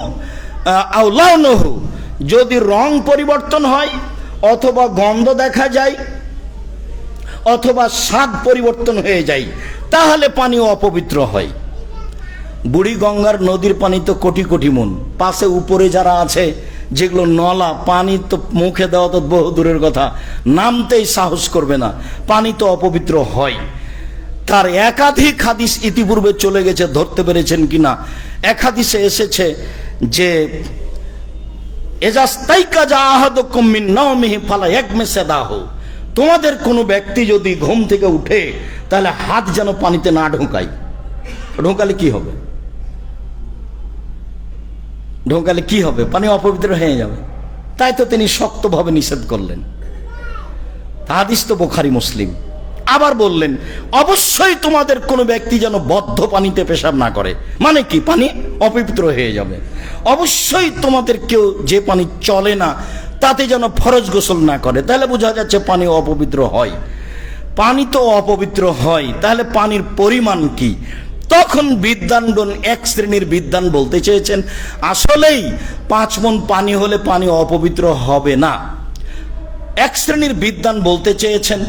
আও লাউনুহু, যদি রং পরিবর্তন হয় অথবা গন্ধ দেখা যায় অথবা স্বাদ পরিবর্তন হয়ে যায়, তাহলে পানি অপবিত্র হয়। বুড়ি গঙ্গার নদীর পানি তো কোটি কোটি মন, পাশে উপরে যারা আছে যেগুলো নলা, পানি তো মুখে দেওয়া তো বহু দূরের কথা, নামতেই সাহস করবে না, পানি তো অপবিত্র হয়। তার একাধিক হাদিস ইতিপূর্বে চলে গেছে, ধরতে পেরেছেন কিনা। এক হাদিসে এসেছে যে এজাস্তাইকাজা আহাদুকুম মিন নাওমিহি ফালা ইয়াগমিসাদাহু, তোমাদের কোনো ব্যক্তি যদি ঘুম থেকে উঠে তাহলে হাত যেন পানিতে না ঢোকায়। ঢোকালে কি হবে? ঢোকালে কি হবে? পানি অপবিত্র হয়ে যাবে। তাই তো তিনি শক্তভাবে নিষেধ করলেন। হাদিস তো বুখারী মুসলিম। আবার বললেন, অবশ্যই তোমাদের কোনো ব্যক্তি যেন বদ্ধ পানিতে পেশাব না করে। মানে কি? পানি অপবিত্র হয়ে যাবে। অবশ্যই তোমাদের কেউ যে পানি চলে না তাতে যেন ফরজ গোসল না করে। তাহলে বোঝা যাচ্ছে পানি অপবিত্র হয়। পানি তো অপবিত্র হয়, তাহলে পানির পরিমাণ কি? তখন বিদ্বানগণ, এক শ্রেণীর বিদ্বান বলতে চেয়েছেন, আসলেই 5 মণ পানি হলে পানি অপবিত্র হবে না। এক শ্রেণীর বিদ্বান বলতে চেয়েছেন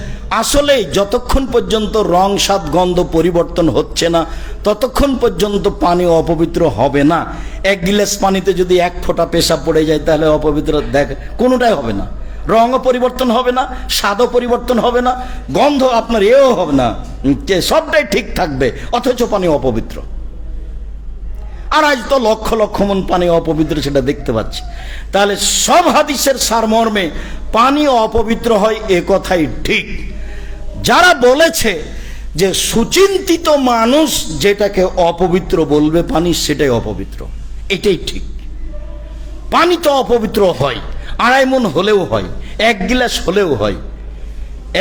আসলে যতক্ষণ পর্যন্ত রং স্বাদ গন্ধ পরিবর্তন হচ্ছে না ততক্ষণ পর্যন্ত পানি অপবিত্র হবে না। এক গিলাস পানিতে যদি এক ফোঁটা পেশাব পড়ে যায় তাহলে অপবিত্র দেখ কোনোটাই হবে না, রঙও পরিবর্তন হবে না, স্বাদও পরিবর্তন হবে না, গন্ধ আপনার এও হবে না, সবটাই ঠিক থাকবে, অথচ পানি অপবিত্র। আর আজ তো লক্ষ লক্ষ মন পানি অপবিত্র সেটা দেখতে পাচ্ছি। তাহলে সব হাদিসের সারমর্মে পানি অপবিত্র হয় এ কথাই ঠিক। যারা বলেছে যে সুচিন্তিত মানুষ যেটাকে অপবিত্র বলবে পানি সেটাই অপবিত্র, এটাই ঠিক। পানি তো অপবিত্র হয়, 2.5 মণ হলেও হয়, 1 গিলাস হলেও হয়।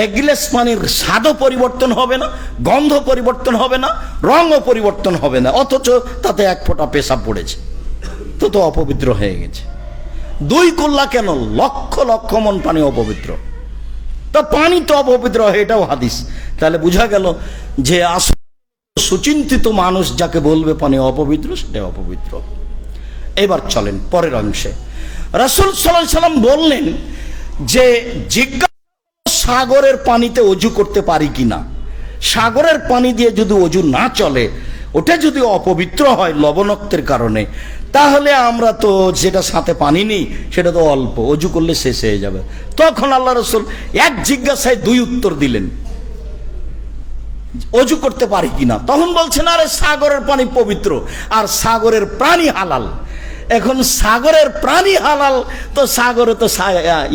1 গিলাস পানির স্বাদও পরিবর্তন হবে না, গন্ধ পরিবর্তন হবে না, রঙও পরিবর্তন হবে না, অথচ তাতে 1 ফোঁটা পেশাব পড়েছে, তো অপবিত্র হয়ে গেছে। 2 কুল্লা কেন, লক্ষ লক্ষ মন পানি অপবিত্র, তা পানি তো অপবিত্র হয়, এটাও হাদিস। তাহলে বোঝা গেল যে আসলে সুচিন্তিত মানুষ যাকে বলবে পানি অপবিত্র সেটা অপবিত্র। এবার চলেন পরের অংশে। রাসূল সাল্লাল্লাহু আলাইহি সাল্লাম বললেন যে সাগরের পানিতে অজু করতে পারি কিনা। সাগরের পানি দিয়ে যদি অজু না চলে, ওটা যদি অপবিত্র হয় লবণাক্তের কারণে, তাহলে আমরা তো যেটা সাথে পানি নেই সেটা তো অল্প, অজু করলে শেষ হয়ে যাবে। তখন আল্লাহ রাসূল এক জিজ্ঞাসায় 2 উত্তর দিলেন, অজু করতে পারি কিনা। তখন বলছেন আরে সাগরের পানি পবিত্র আর সাগরের প্রাণী হালাল। এখন সাগরের প্রাণী হালাল, তো সাগরে তো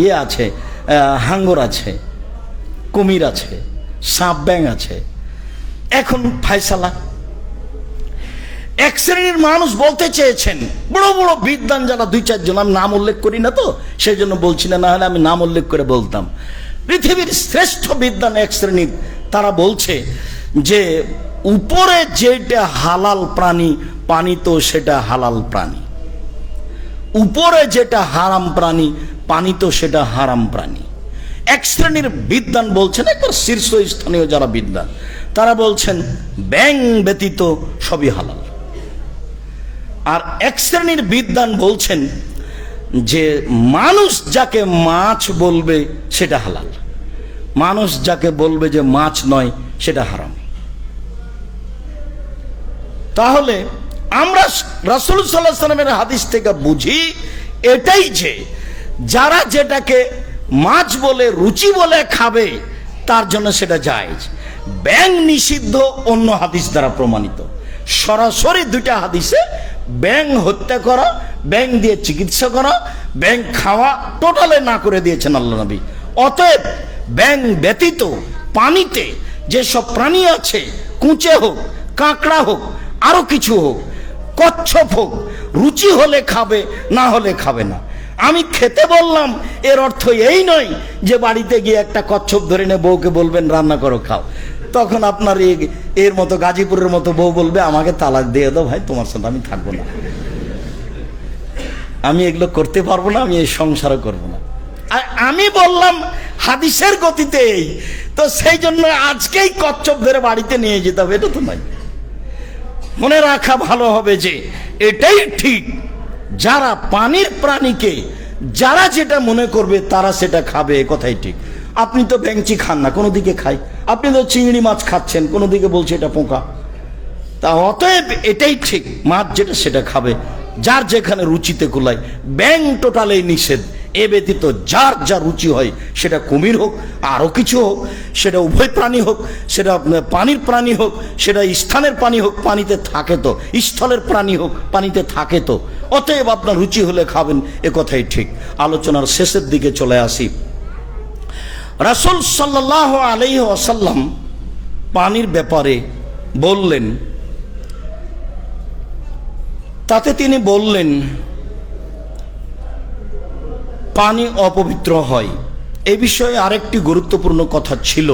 ইয়ে আছে, হাঙ্গর আছে, কুমির আছে, সাপ ব্যাং আছে। এখন ফায়সালা এক শ্রেণীর মানুষ বলতে চেয়েছেন, বড় বড় বিদ্বান যারা 2-4 জন, আমি নাম উল্লেখ করি না তো সেই জন্য বলছি না, না হলে আমি নাম উল্লেখ করে বলতাম। পৃথিবীর শ্রেষ্ঠ বিদ্বান এক শ্রেণীর, তারা বলছে যে উপরে যেটা হালাল প্রাণী, পানি তো সেটা হালাল প্রাণী, উপরে যেটা হারাম প্রাণী, পানি তো সেটা হারাম প্রাণী। এক শ্রেণীর বিদ্বান বলছেন, একবার শীর্ষস্থানীয় যারা বিদ্বান তারা বলছেন ব্যাং ব্যতীত সবই হালাল। আর এক শ্রেণীর বিদ্বান বলছেন যে মানুষ যাকে মাছ বলবে সেটা হালাল, মানুষ যাকে বলবে যে মাছ নয় সেটা হারাম। তাহলে আমরা রাসূল সাল্লাল্লাহু আলাইহি ওয়াসাল্লামের হাদিস থেকে বুঝি এটাই যে যারা যেটাকে মাছ বলে রুচি বলে খাবে তার জন্য সেটা জায়েজ। ব্যাং নিষিদ্ধ অন্য হাদিস দ্বারা প্রমাণিত, সরাসরি 2টা হাদিসে ব্যাং হত্যা করা, ব্যাং দিয়ে চিকিৎসা করা, ব্যাং খাওয়া টোটালে না করে দিয়েছেন আল্লাহ নবী। অতএব ব্যাং ব্যতীত পানিতে যেসব প্রাণী আছে, কুঁচে হোক, কাঁকড়া হোক, আরো কিছু হোক, কচ্ছপ হোক, রুচি হলে খাবে, না হলে খাবে না। আমি খেতে বললাম এর অর্থ এই নয় যে বাড়িতে গিয়ে একটা কচ্ছপ ধরে নিয়ে বউকে বলবেন রান্না করো খাও, তখন আপনার এর মতো গাজীপুরের মতো বউ বলবে আমাকে তালাক দিয়ে দাও ভাই, তোমার সাথে আমি থাকবো না, আমি এগুলো করতে পারবো না, আমি এই সংসারও করবো না। আর আমি বললাম হাদিসের গতিতে এই, তো সেই জন্য আজকেই কচ্ছপ ধরে বাড়িতে নিয়ে যেতে হবে, এটা তো নয়। মনে রাখা ভালো হবে যে এটাই ঠিক, যারা পানির প্রাণীকে যারা যেটা মনে করবে তারা সেটা খাবে, এ কথাই ঠিক। আপনি তো বেঞ্চি খান না, কোনো দিকে খাই, আপনি তো চিংড়ি মাছ খাচ্ছেন, কোনো দিকে বলছে এটা পোকা। তা অতএব এটাই ঠিক, মাছ যেটা সেটা খাবে, যার যেখানে রুচিতে কুলায়। ব্যাং টোটালেই নিষেধ, এ ব্যতীত যার যা রুচি হয়, সেটা কুমির হোক, আরও কিছু হোক, সেটা উভয় প্রাণী হোক, সেটা পানির প্রাণী হোক, সেটা স্থানের প্রাণী হোক, পানিতে থাকে তো, স্থলের প্রাণী হোক, পানিতে থাকে তো। অতএব আপনার রুচি হলে খাবেন, এ কথাই ঠিক। আলোচনার শেষের দিকে চলে আসি। রাসূল সাল্লাল্লাহু আলাইহি ওয়াসাল্লাম পানির ব্যাপারে বললেন, তাতে তিনি বললেন পানি অপবিত্র হয়। এ বিষয়ে আরেকটি গুরুত্বপূর্ণ কথা ছিল,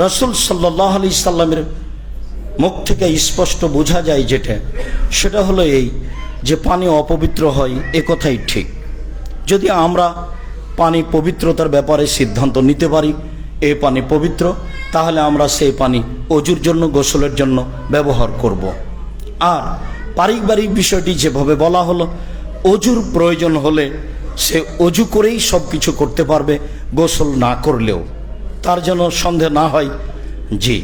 রাসূল সাল্লাল্লাহু আলাইহি সাল্লামের মুখ থেকে স্পষ্ট বোঝা যায় যেটা, সেটা হলো এই যে পানি অপবিত্র হয়, এ কথাই ঠিক। যদি আমরা পানি পবিত্রতার ব্যাপারে সিদ্ধান্ত নিতে পারি এ পানি পবিত্র, তাহলে আমরা সেই পানি অজুর জন্য, গোসলের জন্য ব্যবহার করব। আর পারিবারিক বিষয়টি যেভাবে বলা হলো, অজুর প্রয়োজন হলে সে অজু করেই সব কিছু করতে পারবে, গোসল না করলেও, তার যেন সন্দেহ না হয়। জি,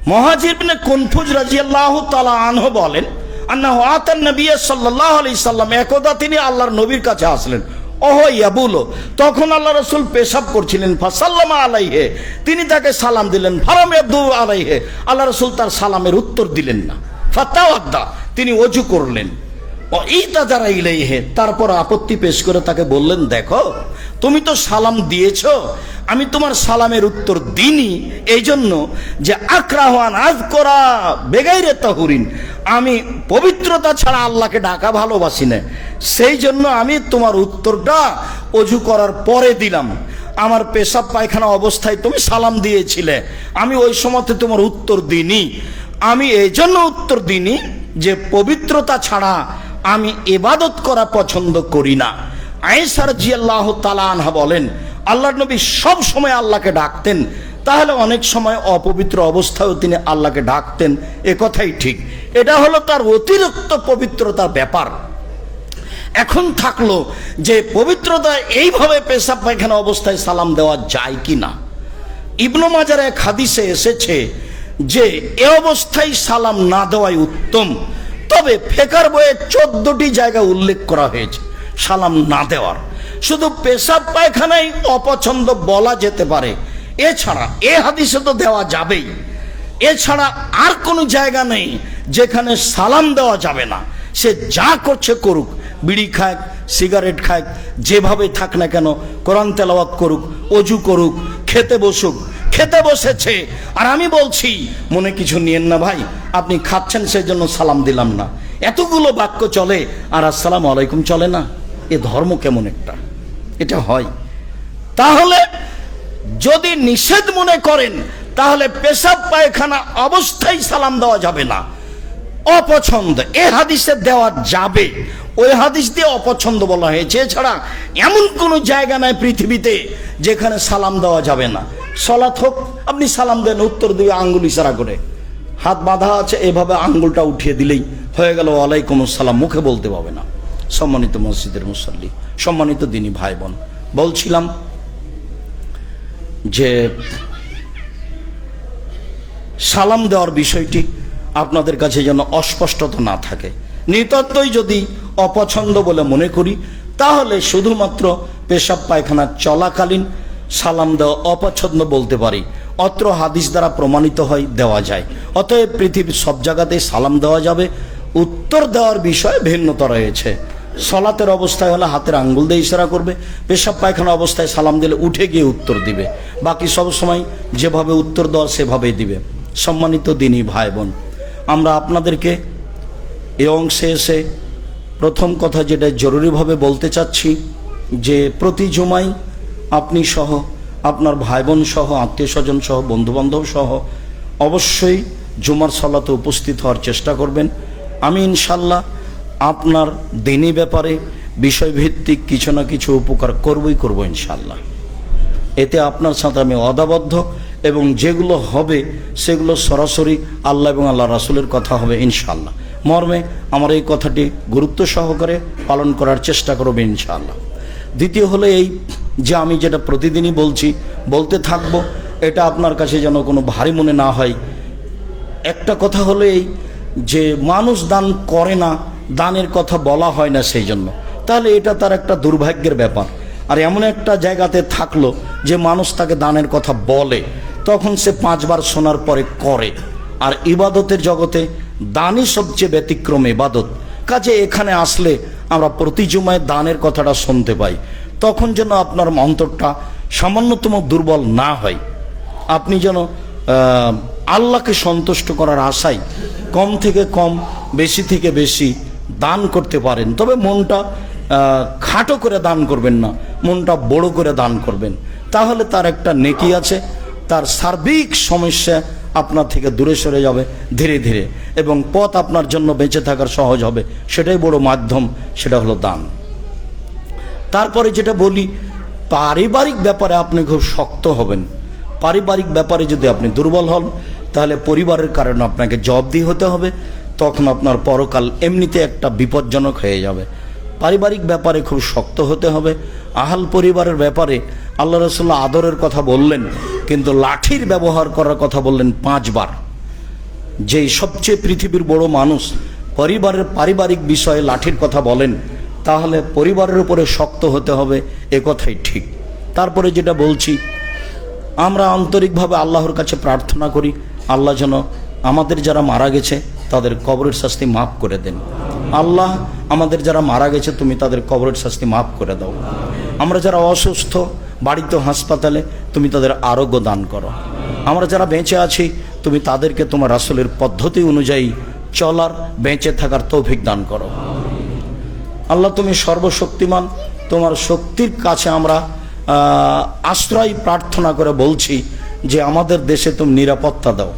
মুহাজির ইবনে কুনফুজ রাদিয়াল্লাহু তাআলা আনহু বলেন, আন্নাহু আতান নবী সাল্লাল্লাহু আলাইহি সাল্লাম, একদা তিনি আল্লাহর নবীর কাছে আসলেন। ওহো ইয়াবুলো, তখন আল্লাহ রাসূল পেশাব করছিলেন। ফাসাল্লামা আলাইহি, তিনি তাকে সালাম দিলেন। ফারাম ইয়াবদু আলাইহি, আল্লাহ রাসূল তার সালামের উত্তর দিলেন না। ফাতাওয়াদ্দা, তিনি ওযু করলেন। ও ইতাদারা ইলাইহি, তারপর আপত্তি পেশ করে তাকে বললেন, দেখো তুমি তো সালাম দিয়েছো, আমি তোমার সালামের উত্তর দিইনি এই জন্য যে আকরাহান আযকরা বেগাইরে তাহুরিন, আমি পবিত্রতা ছাড়া আল্লাহকে ডাকা ভালোবাসি না, সেই জন্য আমি তোমার উত্তরটা ওযু করার পরে দিলাম। আমার পেশাব পায়খানা অবস্থায় তুমি সালাম দিয়েছিলে, আমি ওই সময়তে তোমার উত্তর দিইনি। আমি এই জন্য উত্তর দিইনি যে পবিত্রতা ছাড়া আমি ইবাদত করা পছন্দ করি না। আয়েশা রাদিয়াল্লাহু তাআলা আনহা বলেন, আল্লাহর নবী সব সময় আল্লাহকে ডাকতেন, তাহলে অনেক সময় অপবিত্র অবস্থায়ও তিনি আল্লাহকে ডাকতেন, এ কথাই ঠিক। এটা হলো তার অতিরিক্ত পবিত্রতার ব্যাপার। এখন থাকলো যে পবিত্রতা এইভাবে পেশাব পায়খানা অবস্থায় সালাম দেওয়া যায় কি না। ইবনে মাজার এক হাদিসে এসেছে যে এ অবস্থায় সালাম না দেওয়াই উত্তম, তবে ফিকর বইয়ে 14টি জায়গা উল্লেখ করা হয়েছে সালাম না দেওয়ার। শুধু পেশাব পায়খানায় অপছন্দ বলা যেতে পারে, এছাড়া এ হাদিসে তো দেওয়া যাবেই, এছাড়া আর কোনো জায়গা নেই যেখানে সালাম দেওয়া যাবে না। সে যা করছে করুক, বিড়ি খাক, সিগারেট খাক, যেভাবে থাক না কেন, কোরআন তেলাওয়াত করুক, ওযু করুক, খেতে বসুক, খেতে বসেছে আর আমি বলছি মনে কিছু নিয়েন না ভাই, আপনি খাচ্ছেন সেই জন্য সালাম দিলাম না, এতগুলো বাক্য চলে আর আসসালামু আলাইকুম চলে না, এ ধর্ম কেমন একটা, এটা হয়। তাহলে যদি নিষেধ মনে করেন তাহলে পেশাব পায়খানা অবস্থায় সালাম দেওয়া যাবে না, অপছন্দ এ হাদিসে দেওয়া যাবে, ওই হাদিস দিয়ে অপছন্দ বলা হয়েছে। এছাড়া এমন কোনো জায়গা নাই পৃথিবীতে যেখানে সালাম দেওয়া যাবে না। সলাত হোক, আপনি সালাম দেন, উত্তর দিয়ে আঙ্গুল ইশারা করে, হাত বাঁধা আছে এভাবে আঙ্গুলটা উঠিয়ে দিলেই হয়ে গেল ওয়ালাইকুম আসসালাম, মুখে বলতে পাবে না। সম্মানিত মসজিদের মুসল্লি, সম্মানিত দিনী ভাই বোন, বলছিলাম যে সালাম দেওয়ার বিষয়টি আপনাদের কাছে যেন অস্পষ্টতা না থাকে। নিতান্তই যদি অপছন্দ বলে মনে করি তাহলে শুধুমাত্র পেশাব পায়খানা চলাকালীন সালাম দেওয়া অপছন্দ বলতে পারি, অত্র হাদিস দ্বারা প্রমাণিত হয় দেওয়া যায়। অতএব পৃথিবীর সব জায়গাতেই সালাম দেওয়া যাবে। উত্তর দেওয়ার বিষয়ে ভিন্নতা রয়েছে। সলাতের অবস্থায় হলে হাতের আঙ্গুল দিয়ে ইশারা করবে, পেশাব পায়খানা অবস্থায় সালাম দিলে উঠে গিয়ে উত্তর দিবে, বাকি সব সময় যেভাবে উত্তর দেওয়ার সেভাবেই দিবে। সম্মানিত দিনী ভাই বোন, আমরা আপনাদেরকে এই অংশে এসে প্রথম কথা যেটা জরুরিভাবে বলতে চাচ্ছি যে প্রতি জুমায় আপনি সহ আপনার ভাই বোন সহ আত্মীয় স্বজন সহ বন্ধুবান্ধব সহ অবশ্যই জুমার সালাতে উপস্থিত হওয়ার চেষ্টা করবেন। আমি ইনশাল্লাহ আপনার দিনী ব্যাপারে বিষয়ভিত্তিক কিছু না কিছু উপকার করব ইনশাল্লাহ। এতে আপনার সাথে আমি অদাবদ্ধ, এবং যেগুলো হবে সেগুলো সরাসরি আল্লাহ এবং আল্লাহ রাসূলের কথা হবে ইনশাল্লাহ। মর্মে আমার এই কথাটি গুরুত্ব সহকারে পালন করার চেষ্টা করব ইনশাল্লাহ। দ্বিতীয় হলো এই যে আমি যেটা প্রতিদিনই বলতে থাকবো, এটা আপনার কাছে যেন কোনো ভারী মনে না হয়। একটা কথা হলো এই যে মানুষ দান করে না, দানের কথা বলা হয় না সেই জন্য, তাহলে এটা তার একটা দুর্ভাগ্যের ব্যাপার। আর এমন একটা জায়গাতে থাকলো যে মানুষ তাকে দানের কথা বলে, তখন সে 5 বার শোনার পরে করে। আর ইবাদতের জগতে দানই সবচেয়ে ব্যতিক্রম ইবাদত। কাজে এখানে আসলে আমরা প্রতি জুমায় দানের কথাটা শুনতে পাই, তখন যেন আপনার অন্তরটা সামান্যতম দুর্বল না হয়। আপনি যেন আল্লাহকে সন্তুষ্ট করার আশায় কম থেকে কম, বেশি থেকে বেশি দান করতে পারেন। তবে মনটা খাটো করে দান করবেন না, মনটা বড় করে দান করবেন, তাহলে তার একটা নেকি আছে, তার সার্বিক সমস্যা আপনার থেকে দূরে সরে যাবে ধীরে ধীরে, এবং পথ আপনার জন্য বেঁচে থাকার সহজ হবে। সেটাই বড় মাধ্যম, সেটা হলো দান। তারপরে যেটা বলি, পারিবারিক ব্যাপারে আপনি খুব শক্ত হবেন। পারিবারিক ব্যাপারে যদি আপনি দুর্বল হন তাহলে পরিবারের কারণে আপনাকে জবাবদিহি হতে হবে, তখন আপনার পরকাল এমনিতে একটা বিপজ্জনক হয়ে যাবে। পারিবারিক ব্যাপারে খুব শক্ত হতে হবে। আহাল পরিবারের ব্যাপারে আল্লাহ রাসূল আদরের কথা বললেন, কিন্তু লাঠির ব্যবহার করার কথা বললেন 5 বার। যেই সবচেয়ে পৃথিবীর বড় মানুষ পরিবারের পারিবারিক বিষয়ে লাঠির কথা বলেন, তাহলে পরিবারের উপরে শক্ত হতে হবে, এ কথাই ঠিক। তারপরে যেটা বলছি, আমরা আন্তরিকভাবে আল্লাহর কাছে প্রার্থনা করি, আল্লাহ যেন আমাদের যারা মারা গেছে তাদের কবরের শাস্তি মাফ করে দেন। আল্লাহ, আমাদের যারা মারা গেছে তুমি তাদের কবরের শাস্তি মাফ করে দাও। আমরা যারা অসুস্থ, বাড়িতে হাসপাতালে, তুমি তাদের আরোগ্য দান করো। আমরা যারা বেঁচে আছি, তুমি তাদেরকে তোমার রাসূলের পদ্ধতি অনুযায়ী চলার, বেঁচে থাকার তৌফিক দান করো। আল্লাহ, তুমি সর্বশক্তিমান, তোমার শক্তির কাছে আমরা আশ্রয় প্রার্থনা করে বলছি যে আমাদের দেশে তুমি নিরাপত্তা দাও।